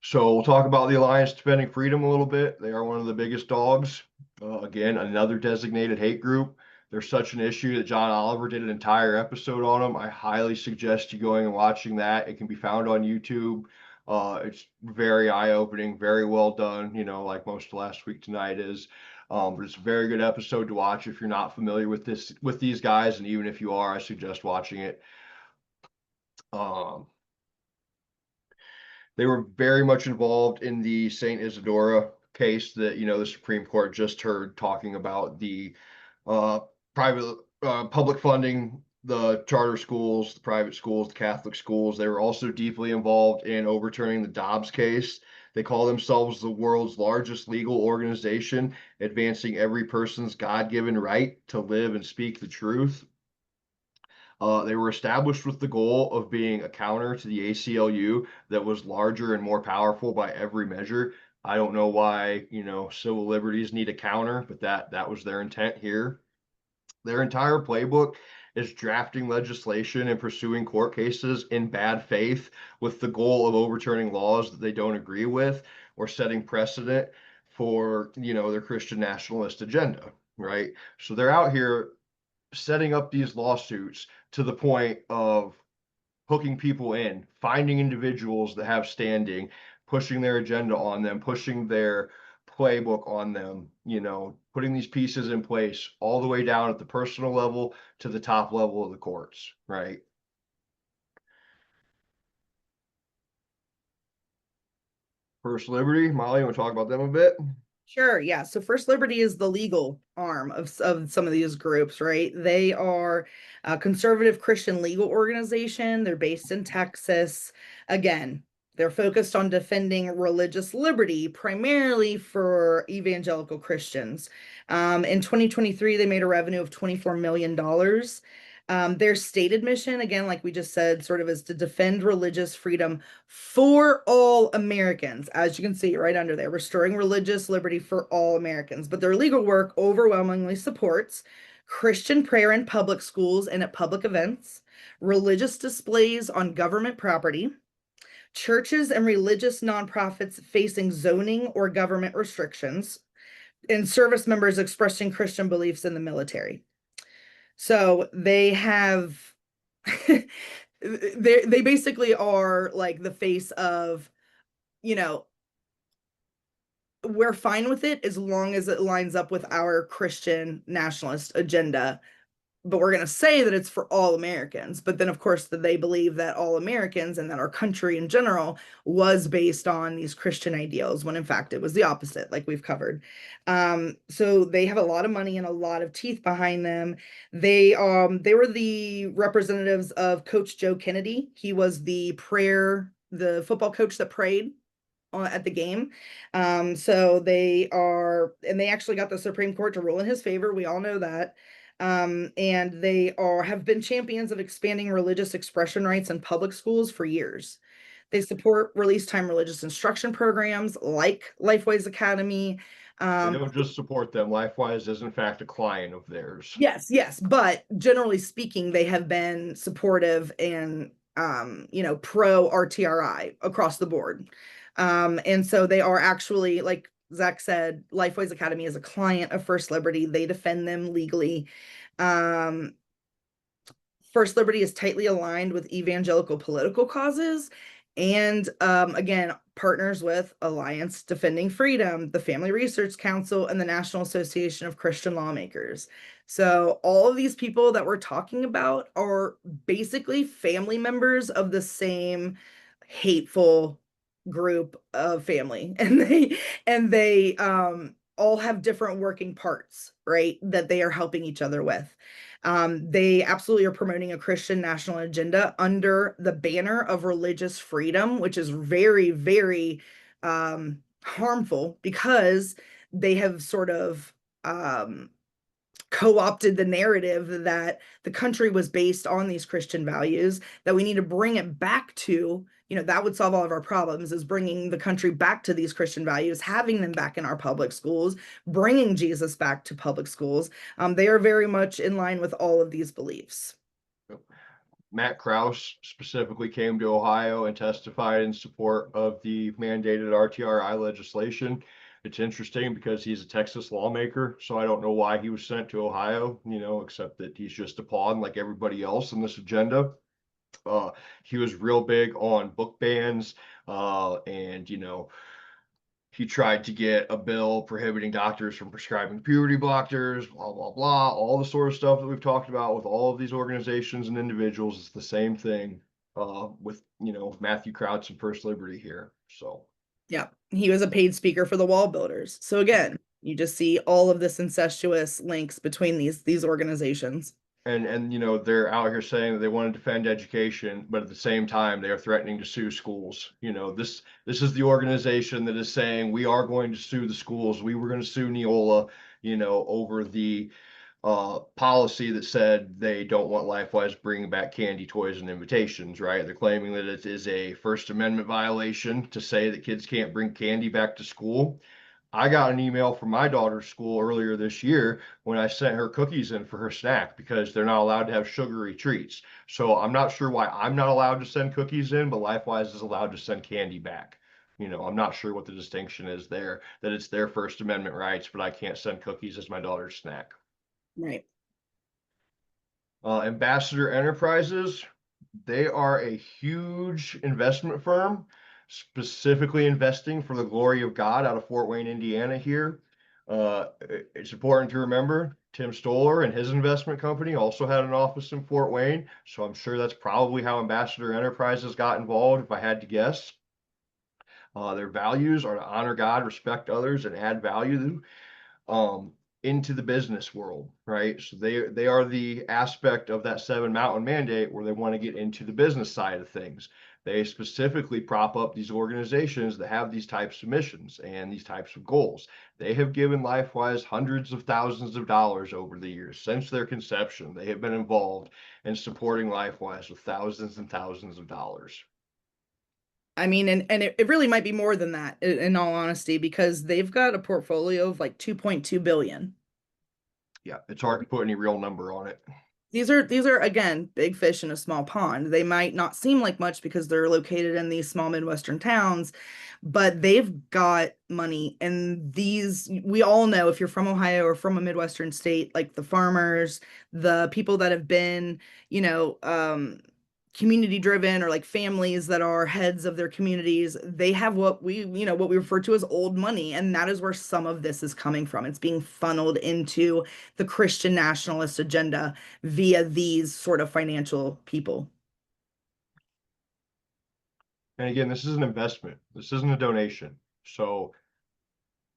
So we'll talk about the Alliance Defending Freedom a little bit. They are one of the biggest dogs. Again, another designated hate group. They're such an issue that John Oliver did an entire episode on them. I highly suggest you going and watching that. It can be found on YouTube. It's very eye-opening, very well done, like most of Last Week Tonight is. But it's a very good episode to watch if you're not familiar with these guys, and even if you are, I suggest watching it. They were very much involved in the St. Isidora case that, the Supreme Court just heard, talking about the uh, private public funding, the charter schools, the private schools, the Catholic schools. They were also deeply involved in overturning the Dobbs case. They call themselves the world's largest legal organization, advancing every person's God-given right to live and speak the truth. They were established with the goal of being a counter to the ACLU that was larger and more powerful by every measure. I don't know why, civil liberties need a counter, but that was their intent here. Their entire playbook is drafting legislation and pursuing court cases in bad faith with the goal of overturning laws that they don't agree with or setting precedent for, their Christian nationalist agenda, right? So they're out here setting up these lawsuits to the point of hooking people in, finding individuals that have standing, pushing their agenda on them, pushing their playbook on them, putting these pieces in place all the way down at the personal level to the top level of the courts, right? First Liberty, Molly, you want to talk about them a bit? Sure, yeah. So First Liberty is the legal arm of some of these groups, right? They are a conservative Christian legal organization. They're based in Texas. Again, they're focused on defending religious liberty, primarily for evangelical Christians. In 2023, they made a revenue of $24 million. Their stated mission, again, like we just said, sort of is to defend religious freedom for all Americans. As you can see right under there, restoring religious liberty for all Americans. But their legal work overwhelmingly supports Christian prayer in public schools and at public events, religious displays on government property, churches and religious nonprofits facing zoning or government restrictions, and service members expressing Christian beliefs in the military. So they have they basically are like the face of, we're fine with it as long as it lines up with our Christian nationalist agenda. But we're going to say that it's for all Americans. But then, of course, that they believe that all Americans and that our country in general was based on these Christian ideals, when in fact it was the opposite, like we've covered. So they have a lot of money and a lot of teeth behind them. They were the representatives of Coach Joe Kennedy. He was the football coach that prayed at the game. So they actually got the Supreme Court to rule in his favor. We all know that. And they have been champions of expanding religious expression rights in public schools for years. They support release time religious instruction programs like LifeWise Academy. They don't just support them. LifeWise is in fact a client of theirs. Yes, but generally speaking, they have been supportive and pro RTRI across the board. And so they are actually, like Zach said, LifeWise Academy is a client of First Liberty. They defend them legally. First Liberty is tightly aligned with evangelical political causes and again, partners with Alliance Defending Freedom, the Family Research Council, and the National Association of Christian Lawmakers. So all of these people that we're talking about are basically family members of the same hateful group of family. And they all have different working parts, right, that they are helping each other with. They absolutely are promoting a Christian national agenda under the banner of religious freedom, which is very, very harmful because they have sort of co-opted the narrative that the country was based on these Christian values, that we need to bring it back to, that would solve all of our problems, is bringing the country back to these Christian values, having them back in our public schools, bringing Jesus back to public schools. They are very much in line with all of these beliefs. Matt Krause specifically came to Ohio and testified in support of the mandated RTRI legislation. It's interesting because he's a Texas lawmaker, so I don't know why he was sent to Ohio, except that he's just a pawn like everybody else in this agenda. He was real big on book bans, and he tried to get a bill prohibiting doctors from prescribing puberty blockers, blah, blah, blah, all the sort of stuff that we've talked about with all of these organizations and individuals. It's the same thing with, Matthew Crouch and First Liberty here. So, yeah, he was a paid speaker for the Wall Builders. So again, you just see all of this incestuous links between these organizations. And they're out here saying that they want to defend education, but at the same time they are threatening to sue schools. This is the organization that is saying we are going to sue the schools. We were going to sue Neola, over the policy that said they don't want LifeWise bringing back candy, toys, and invitations, right? They're claiming that it is a First Amendment violation to say that kids can't bring candy back to school. I got an email from my daughter's school earlier this year when I sent her cookies in for her snack because they're not allowed to have sugary treats. So I'm not sure why I'm not allowed to send cookies in, but LifeWise is allowed to send candy back. I'm not sure what the distinction is there, that it's their First Amendment rights, but I can't send cookies as my daughter's snack. Right. Ambassador Enterprises, they are a huge investment firm, specifically investing for the glory of God out of Fort Wayne, Indiana here. It's important to remember Tim Stoller and his investment company also had an office in Fort Wayne. So I'm sure that's probably how Ambassador Enterprises got involved, if I had to guess. Their values are to honor God, respect others, and add value into the business world, right? So they are the aspect of that Seven Mountain Mandate where they want to get into the business side of things. They specifically prop up these organizations that have these types of missions and these types of goals. They have given LifeWise hundreds of thousands of dollars over the years. Since their conception, they have been involved in supporting LifeWise with thousands and thousands of dollars. I mean, and it really might be more than that, in all honesty, because they've got a portfolio of like 2.2 billion. Yeah, it's hard to put any real number on it. These are again big fish in a small pond. They might not seem like much because they're located in these small Midwestern towns, but they've got money. And we all know, if you're from Ohio or from a Midwestern state, like the farmers, the people that have been, community driven, or like families that are heads of their communities, they have what we refer to as old money, and that is where some of this is coming from. It's being funneled into the Christian nationalist agenda via these sort of financial people. And again, this is an investment. This isn't a donation. So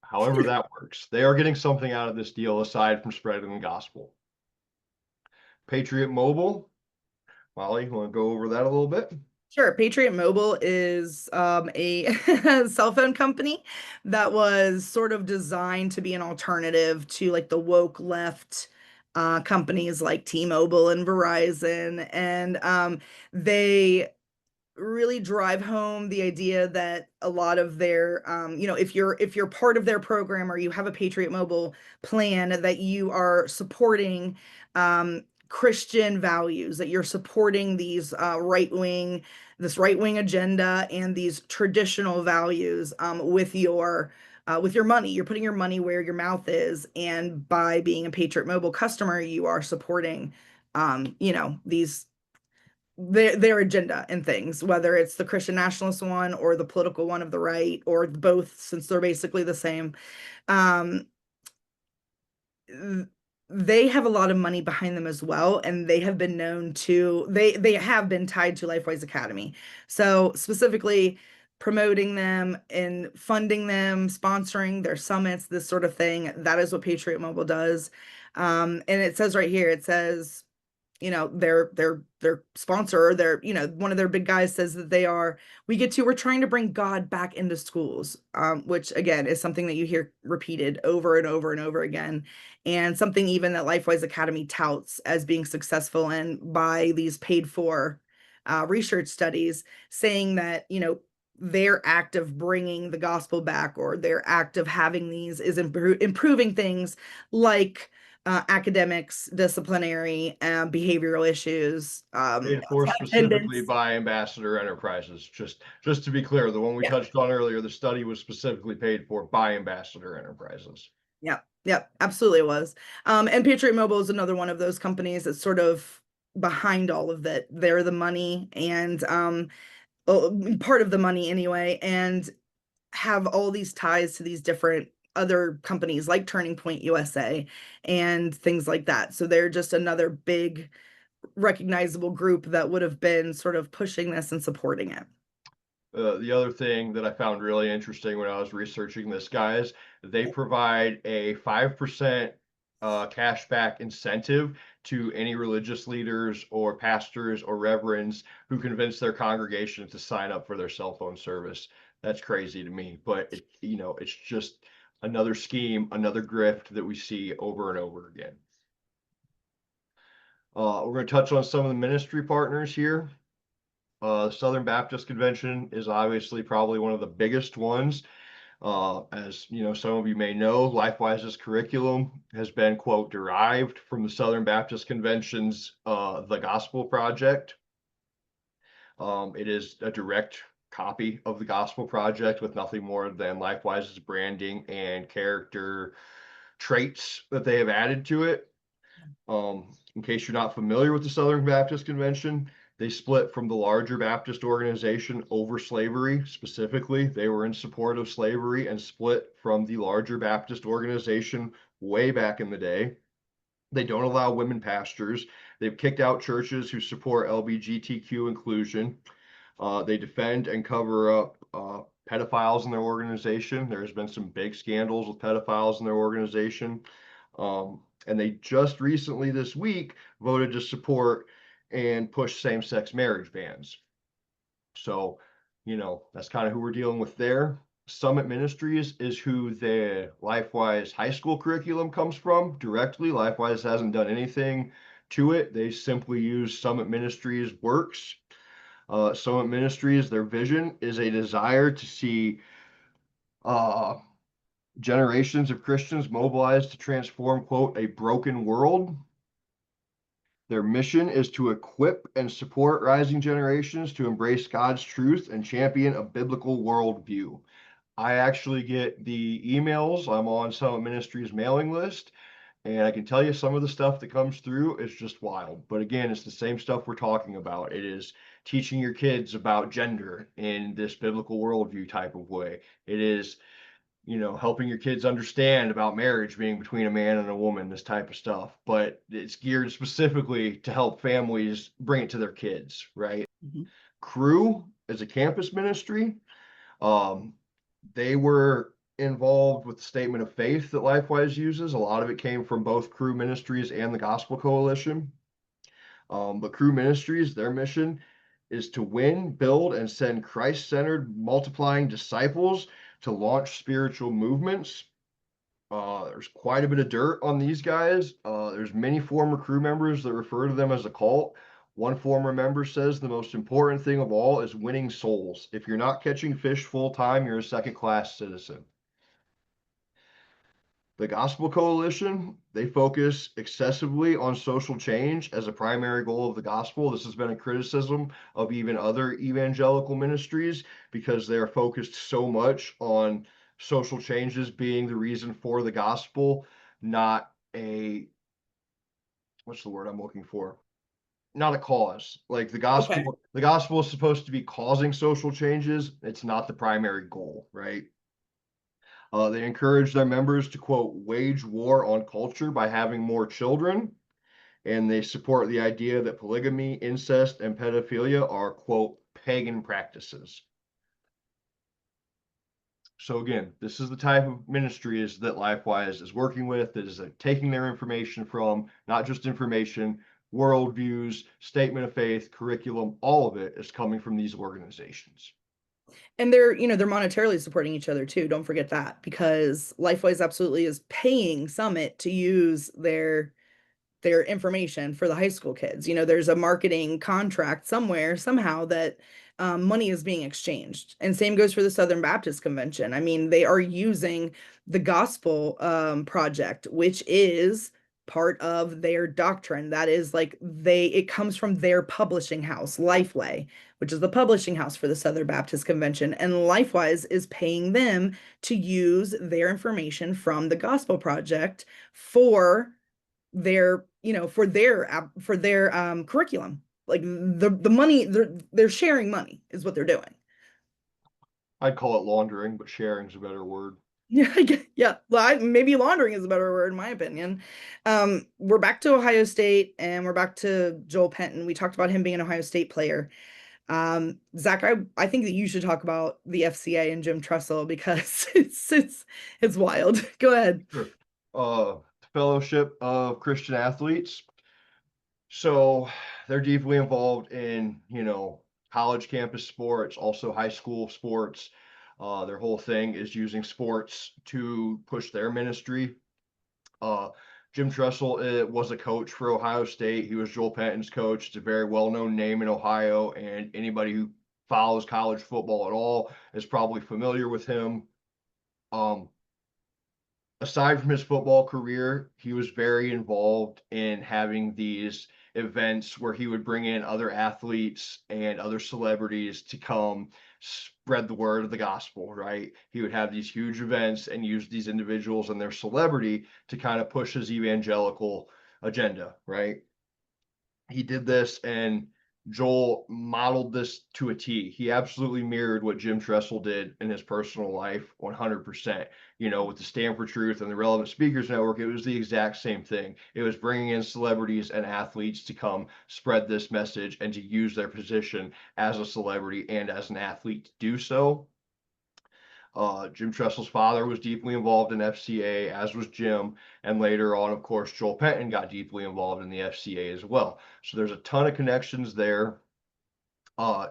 however that works, they are getting something out of this deal aside from spreading the gospel. Patriot Mobile, Molly, you want to go over that a little bit? Sure. Patriot Mobile is a cell phone company that was sort of designed to be an alternative to like the woke left companies like T-Mobile and Verizon, and they really drive home the idea that a lot of their if you're part of their program or you have a Patriot Mobile plan, that you are supporting Christian values, that you're supporting these this right-wing agenda and these traditional values with your money. You're putting your money where your mouth is, and by being a Patriot Mobile customer, you are supporting these their agenda and things, whether it's the Christian nationalist one or the political one of the right, or both, since they're basically the same. Um, they have a lot of money behind them as well, and they have been known to they have been tied to LifeWise Academy. So specifically promoting them and funding them, sponsoring their summits, this sort of thing. That is what Patriot Mobile does. And it says right here, it says, their sponsor, one of their big guys says that we're trying to bring God back into schools, which again is something that you hear repeated over and over and over again, and something even that LifeWise Academy touts as being successful in by these paid for research studies, saying that their act of bringing the gospel back, or their act of having these, is improving things like academics, disciplinary, behavioral issues, Enforced specifically attendance. by Ambassador Enterprises. Just to be clear, the one we Yeah. touched on earlier, the study was specifically paid for by Ambassador Enterprises. Yep, absolutely it was. And Patriot Mobile is another one of those companies that's sort of behind all of that. They're the money, and part of the money anyway, and have all these ties to these different other companies like Turning Point USA and things like that. So they're just another big recognizable group that would have been sort of pushing this and supporting it. The other thing that I found really interesting when I was researching this, guys, they provide a 5% cashback incentive to any religious leaders or pastors or reverends who convince their congregation to sign up for their cell phone service. That's crazy to me, but it's just another scheme, another grift that we see over and over again. We're going to touch on some of the ministry partners here. The Southern Baptist Convention is obviously probably one of the biggest ones. As some of you may know, LifeWise's curriculum has been, quote, derived from the Southern Baptist Convention's The Gospel Project. It is a direct copy of the Gospel Project with nothing more than LifeWise's branding and character traits that they have added to it. In case you're not familiar with the Southern Baptist Convention, they split from the larger Baptist organization over slavery. Specifically, they were in support of slavery and split from the larger Baptist organization way back in the day. They don't allow women pastors. They've kicked out churches who support LGBTQ inclusion. They defend and cover up pedophiles in their organization. There's been some big scandals with pedophiles in their organization. And they just recently this week voted to support and push same-sex marriage bans. So, that's kind of who we're dealing with there. Summit Ministries is who the LifeWise high school curriculum comes from directly. LifeWise hasn't done anything to it. They simply use Summit Ministries works. Summit Ministries, their vision is a desire to see generations of Christians mobilized to transform, quote, a broken world. Their mission is to equip and support rising generations to embrace God's truth and champion a biblical worldview. I actually get the emails. I'm on Summit Ministries mailing list, and I can tell you some of the stuff that comes through is just wild. But again, it's the same stuff we're talking about. It is teaching your kids about gender in this biblical worldview type of way. It is helping your kids understand about marriage being between a man and a woman, this type of stuff. But it's geared specifically to help families bring it to their kids, right? Mm-hmm. Cru is a campus ministry. They were involved with the statement of faith that LifeWise uses. A lot of it came from both Cru Ministries and the Gospel Coalition. But Cru Ministries, their mission is to win, build, and send Christ-centered, multiplying disciples to launch spiritual movements. There's quite a bit of dirt on these guys. There's many former crew members that refer to them as a cult. One former member says the most important thing of all is winning souls. If you're not catching fish full time, you're a second class citizen. The Gospel Coalition, they focus excessively on social change as a primary goal of the gospel. This has been a criticism of even other evangelical ministries because they are focused so much on social changes being the reason for the gospel, not a, what's the word I'm looking for? Not a cause. Like Okay. the gospel is supposed to be causing social changes. It's not the primary goal, right? They encourage their members to, quote, wage war on culture by having more children. And they support the idea that polygamy, incest, and pedophilia are, quote, pagan practices. So again, this is the type of ministries that LifeWise is working with, that is taking their information from, not just information, worldviews, statement of faith, curriculum, all of it is coming from these organizations. And they're monetarily supporting each other too. Don't forget that, because LifeWise absolutely is paying Summit to use their information for the high school kids. There's a marketing contract somewhere, somehow, that money is being exchanged. And same goes for the Southern Baptist Convention. I mean, they are using the Gospel Project, which is part of their doctrine. That is like it comes from their publishing house, Lifeway, which is the publishing house for the Southern Baptist Convention. And LifeWise is paying them to use their information from the Gospel Project for their curriculum. Like the money, they're sharing money is what they're doing. I'd call it laundering, but sharing is a better word. Yeah, yeah. Well, maybe laundering is a better word in my opinion. We're back to Ohio State, and we're back to Joel Penton. We talked about him being an Ohio State player. Zach, I think that you should talk about the FCA and Jim Tressel, because it's wild. Go ahead. Sure. Fellowship of Christian Athletes. So they're deeply involved in, college campus sports, also high school sports. Their whole thing is using sports to push their ministry. Uh, Jim Tressel was a coach for Ohio State. He was Joel Penton's coach. It's a very well-known name in Ohio, and anybody who follows college football at all is probably familiar with him. Um, Aside from his football career, he was very involved in having these events where he would bring in other athletes and other celebrities to come spread the word of the gospel, right? He would have these huge events and use these individuals and their celebrity to kind of push his evangelical agenda, right? He did this, and Joel modeled this to a T. He absolutely mirrored what Jim Tressel did in his personal life 100%. With the Stand for Truth and the Relevant Speakers Network, it was the exact same thing. It was bringing in celebrities and athletes to come spread this message and to use their position as a celebrity and as an athlete to do so. Jim Tressel's father was deeply involved in FCA, as was Jim. And later on, of course, Joel Penton got deeply involved in the FCA as well. So there's a ton of connections there,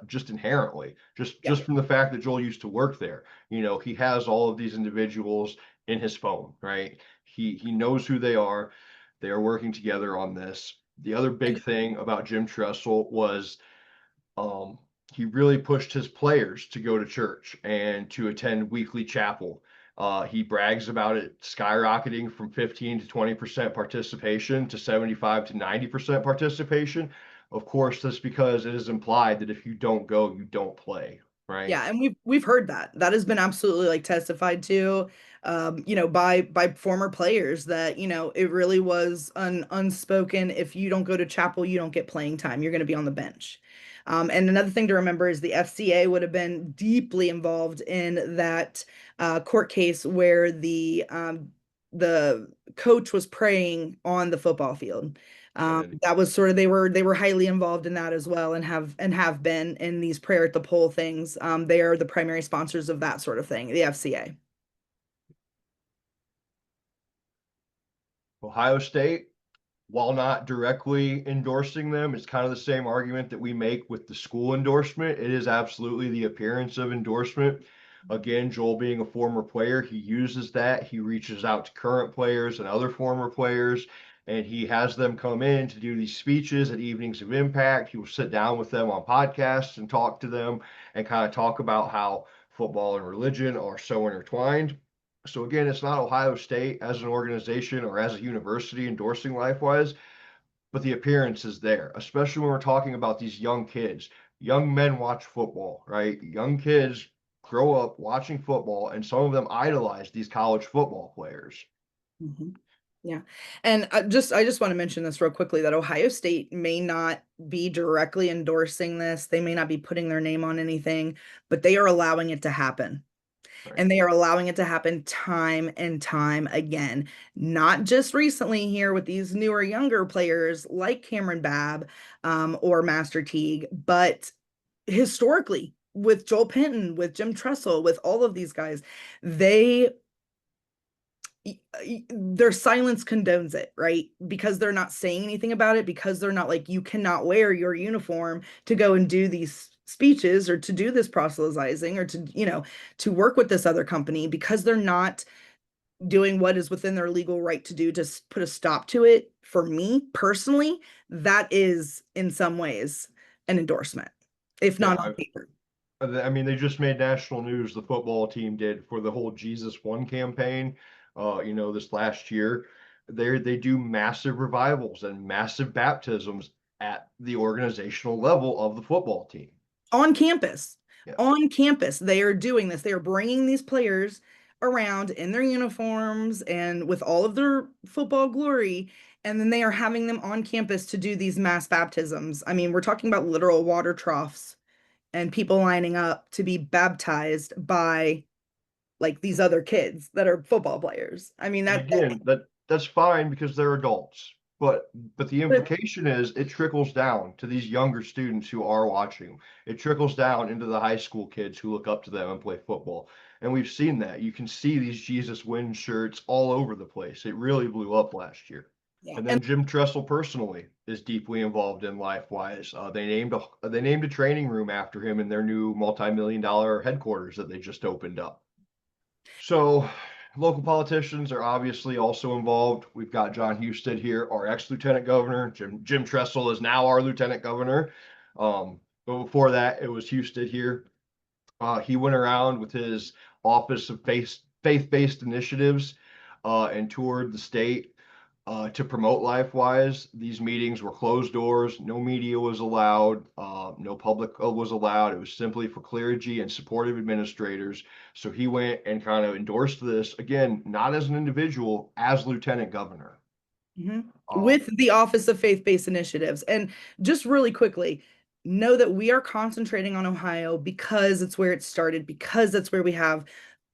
just inherently, Yeah. just from the fact that Joel used to work there. He has all of these individuals in his phone, right? He knows who they are. They are working together on this. The other big And thing about Jim Tressel was um, he really pushed his players to go to church and to attend weekly chapel. He brags about it skyrocketing from 15 to 20% participation to 75 to 90% participation. Of course, that's because it is implied that if you don't go, you don't play, right? yeah, and we've heard that. That has been absolutely like testified to, by former players, that, it really was an unspoken, if you don't go to chapel, you don't get playing time. You're going to be on the bench. And another thing to remember is the FCA would have been deeply involved in that court case where the coach was praying on the football field. And That was sort of, they were highly involved in that as well, and have been in these prayer at the pole things. They are the primary sponsors of that sort of thing, the FCA. Ohio State, while not directly endorsing them, it's kind of the same argument that we make with the school endorsement. It is absolutely the appearance of endorsement. Again, Joel being a former player, he uses that. He reaches out to current players and other former players, and he has them come in to do these speeches at evenings of impact. He will sit down with them on podcasts and talk to them and kind of talk about how football and religion are so intertwined. So again, it's not Ohio State as an organization or as a university endorsing LifeWise, but the appearance is there, especially when we're talking about these young kids. Young men watch football, right? Young kids grow up watching football, and some of them idolize these college football players. Mhm. Yeah. And I just want to mention this real quickly, that Ohio State may not be directly endorsing this. They may not be putting their name on anything, but they are allowing it to happen. Right. And they are allowing it to happen time and time again. Not just recently here with these newer, younger players like Cameron Babb or Master Teague, but historically with Joel Penton, with Jim Tressel, with all of these guys, their silence condones it, right? Because they're not saying anything about it, because they're not like, you cannot wear your uniform to go and do these speeches or to do this proselytizing or to work with this other company, because they're not doing what is within their legal right to do to put a stop to it. For me personally, that is in some ways an endorsement, if not on paper. I mean, they just made national news. The football team did for the whole Jesus One campaign. This last year, they do massive revivals and massive baptisms at the organizational level of the football team. On campus. Yeah. On campus, they are doing this. They are bringing these players around in their uniforms and with all of their football glory, and then they are having them on campus to do these mass baptisms. I mean, we're talking about literal water troughs and people lining up to be baptized by like these other kids that are football players. I mean, And again, that's fine because they're adults. But the implication is it trickles down to these younger students who are watching. It trickles down into the high school kids who look up to them and play football. And we've seen that. You can see these Jesus Win shirts all over the place. It really blew up last year. yeah. And then Jim Tressel personally is deeply involved in LifeWise. They named a training room after him in their new multi-million-dollar headquarters that they just opened up. So local politicians are obviously also involved. We've got John Husted here, our ex-lieutenant governor. Jim Tressel is now our lieutenant governor. But before that, it was Husted here. He went around with his Office of Faith-Based Initiatives and toured the state to promote LifeWise. These meetings were closed doors. No media was allowed. No public was allowed. It was simply for clergy and supportive administrators. So he went and kind of endorsed this, again, not as an individual, as lieutenant governor. With the Office of Faith-Based Initiatives. And just really quickly, know that we are concentrating on Ohio because it's where it started, because that's where we have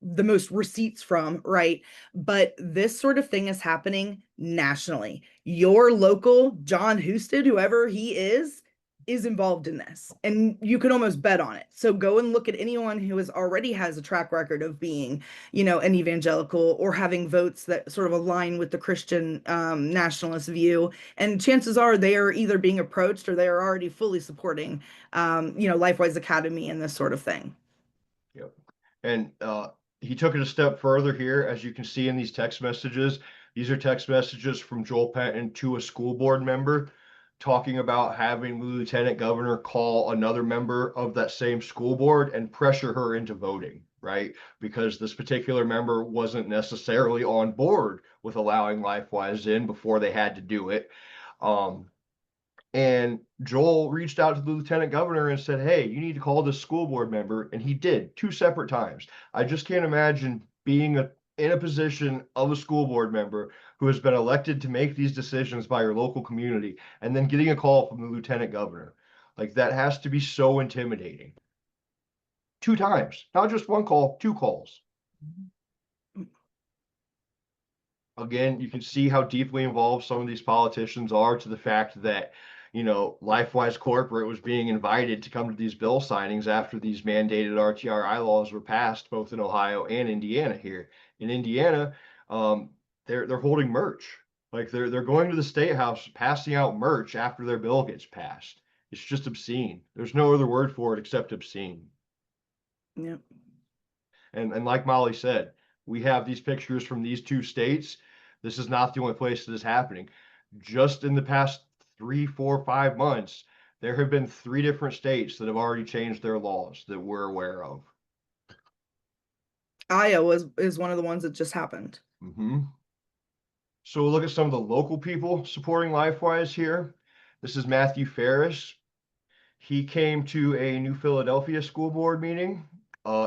the most receipts from, right? But this sort of thing is happening nationally. Your local John Husted, whoever he is involved in this, and you can almost bet on it. So go and look at anyone who already has a track record of being, an evangelical or having votes that sort of align with the Christian nationalist view. And chances are they are either being approached or they are already fully supporting, LifeWise Academy and this sort of thing. Yep. And he took it a step further here, as you can see in these text messages. These are text messages from Joel Penton to a school board member talking about having the lieutenant governor call another member of that same school board and pressure her into voting, right? Because this particular member wasn't necessarily on board with allowing LifeWise in before they had to do it. And Joel reached out to the lieutenant governor and said, hey, you need to call this school board member. And he did 2 separate times. I just can't imagine being in a position of a school board member who has been elected to make these decisions by your local community and then getting a call from the lieutenant governor. Like, that has to be so intimidating. 2 times, not just 1 call, 2 calls. Again, you can see how deeply involved some of these politicians are to the fact that, LifeWise Corporate was being invited to come to these bill signings after these mandated RTRI laws were passed, both in Ohio and Indiana here. In Indiana, they're holding merch. Like they're going to the state house, passing out merch after their bill gets passed. It's just obscene. There's no other word for it except obscene. Yep. And like Molly said, we have these pictures from these two states. This is not the only place that is happening. Just in the past 3, 4, 5 months, there have been 3 different states that have already changed their laws that we're aware of. Iowa is one of the ones that just happened. So we'll look at some of the local people supporting LifeWise here. This is Matthew Ferris. He came to a New Philadelphia school board meeting.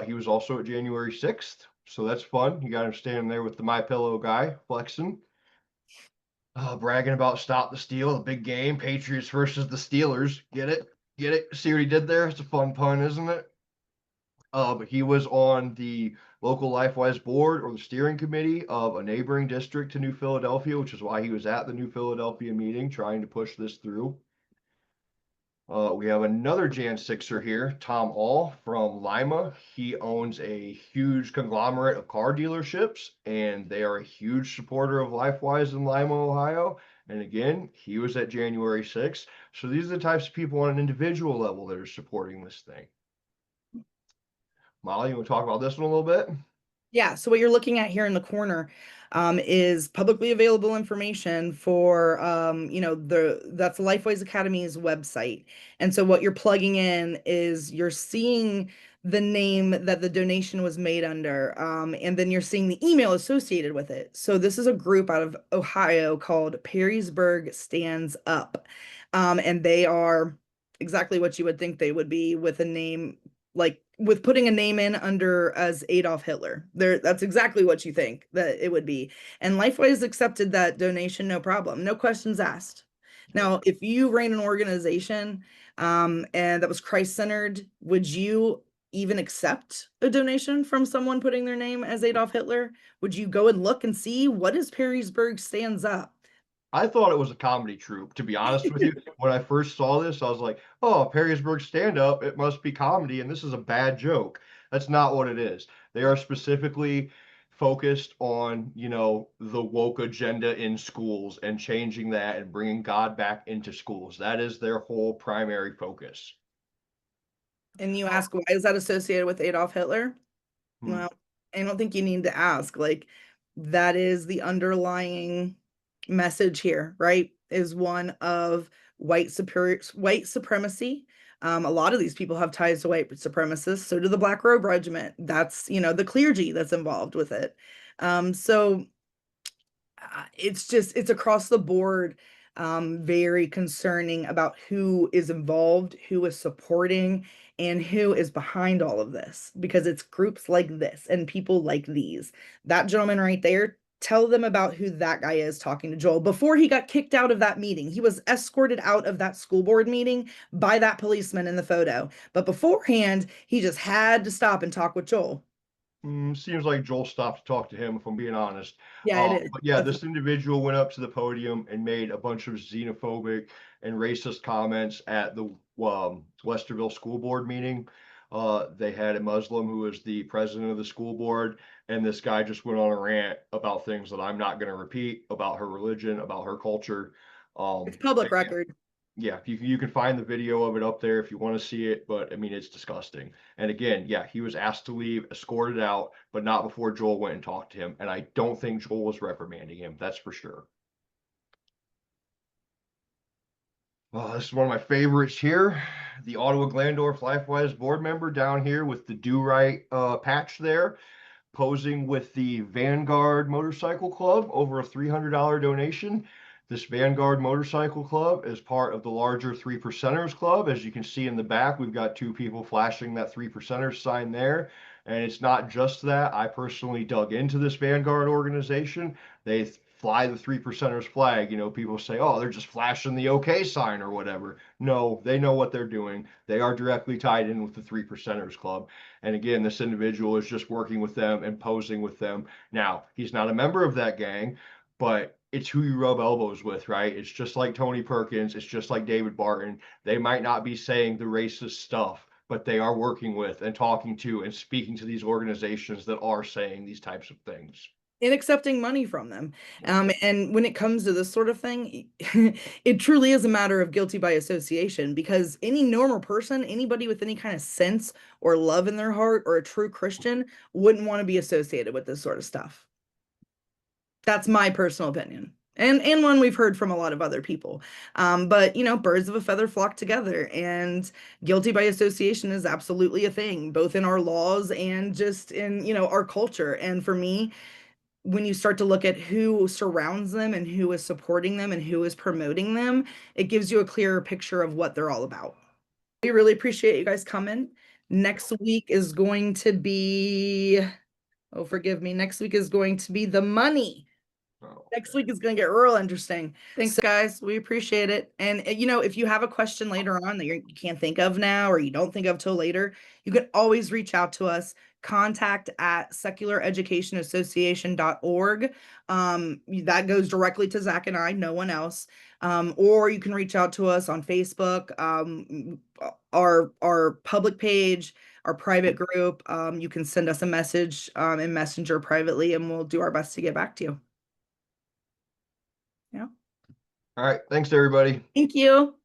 He was also at January 6th, so that's fun. You got him standing there with the My Pillow guy flexing, bragging about Stop the Steal, the big game, Patriots versus the Steelers. Get it? Get it? See what he did there? It's a fun pun, isn't it? But he was on the local LifeWise board or the steering committee of a neighboring district to New Philadelphia, which is why he was at the New Philadelphia meeting trying to push this through. We have another Jan Sixer here, Tom All from Lima. He owns a huge conglomerate of car dealerships, and they are a huge supporter of LifeWise in Lima, Ohio. And again, he was at January 6th. So these are the types of people on an individual level that are supporting this thing. Molly, you want to talk about this one a little bit? Yeah, so what you're looking at here in the corner is publicly available information for that's LifeWise Academy's website. And so what you're plugging in is you're seeing the name that the donation was made under, and then you're seeing the email associated with it. So this is a group out of Ohio called Perrysburg Stands Up. And they are exactly what you would think they would be, with a name like with putting a name in under as Adolf Hitler. That's exactly what you think that it would be. And LifeWise accepted that donation, no problem, no questions asked. Now, if you ran an organization and that was Christ-centered, would you even accept a donation from someone putting their name as Adolf Hitler? Would you go and look and see what is Perrysburg Stands Up? I thought it was a comedy troupe, to be honest with you. When I first saw this, I was like, oh, Perrysburg stand up, it must be comedy, and this is a bad joke. That's not what it is. They are specifically focused on, the woke agenda in schools and changing that and bringing God back into schools. That is their whole primary focus. And you ask, why is that associated with Adolf Hitler? Hmm. Well, I don't think you need to ask. Like, that is the underlying message here, right? Is one of white supremacy. A lot of these people have ties to white supremacists. So do the Black Robe Regiment. That's, the clergy that's involved with it. So it's across the board, very concerning about who is involved, who is supporting, and who is behind all of this, because it's groups like this and people like these. That gentleman right there, tell them about who that guy is talking to Joel. Before he got kicked out of that meeting, he was escorted out of that school board meeting by that policeman in the photo. But beforehand, he just had to stop and talk with Joel. Seems like Joel stopped to talk to him, if I'm being honest. Yeah, it is. But yeah, this individual went up to the podium and made a bunch of xenophobic and racist comments at the Westerville school board meeting. They had a Muslim who was the president of the school board, and this guy just went on a rant about things that I'm not going to repeat, about her religion, about her culture. It's public record. Yeah, you can find the video of it up there if you want to see it, but I mean, it's disgusting. And again, yeah, he was asked to leave, escorted out, but not before Joel went and talked to him. And I don't think Joel was reprimanding him. That's for sure. Oh, this is one of my favorites here. The Ottawa Glandorf LifeWise board member down here with the Do Right patch there, posing with the Vanguard Motorcycle Club over a $300 donation. This Vanguard Motorcycle Club is part of the larger 3%ers Club. As you can see in the back, we've got two people flashing that 3%ers sign there. And it's not just that. I personally dug into this Vanguard organization. They fly the 3%ers flag. People say, oh, they're just flashing the OK sign or whatever. No, they know what they're doing. They are directly tied in with the 3%ers Club. And again, this individual is just working with them and posing with them. Now, he's not a member of that gang, but it's who you rub elbows with, right? It's just like Tony Perkins. It's just like David Barton. They might not be saying the racist stuff, but they are working with and talking to and speaking to these organizations that are saying these types of things. in accepting money from them. And when it comes to this sort of thing, it truly is a matter of guilty by association, because any normal person, anybody with any kind of sense or love in their heart or a true Christian wouldn't want to be associated with this sort of stuff. That's my personal opinion. And one we've heard from a lot of other people. But you know, birds of a feather flock together, and guilty by association is absolutely a thing, both in our laws and just in, you know, our culture. And for me, when you start to look at who surrounds them and who is supporting them and who is promoting them, it gives you a clearer picture of what they're all about. We really appreciate you guys coming. Next week is going to be, oh, forgive me, next week is going to be the money. Next week is going to get real interesting. Thanks, guys. We appreciate it. And, you know, if you have a question later on that you can't think of now or you don't think of till later, you can always reach out to us. Contact at seculareducationassociation.org. That goes directly to Zach and I, no one else. Or you can reach out to us on Facebook, our public page, our private group. You can send us a message in Messenger privately, and we'll do our best to get back to you. Yeah. All right. Thanks, everybody. Thank you.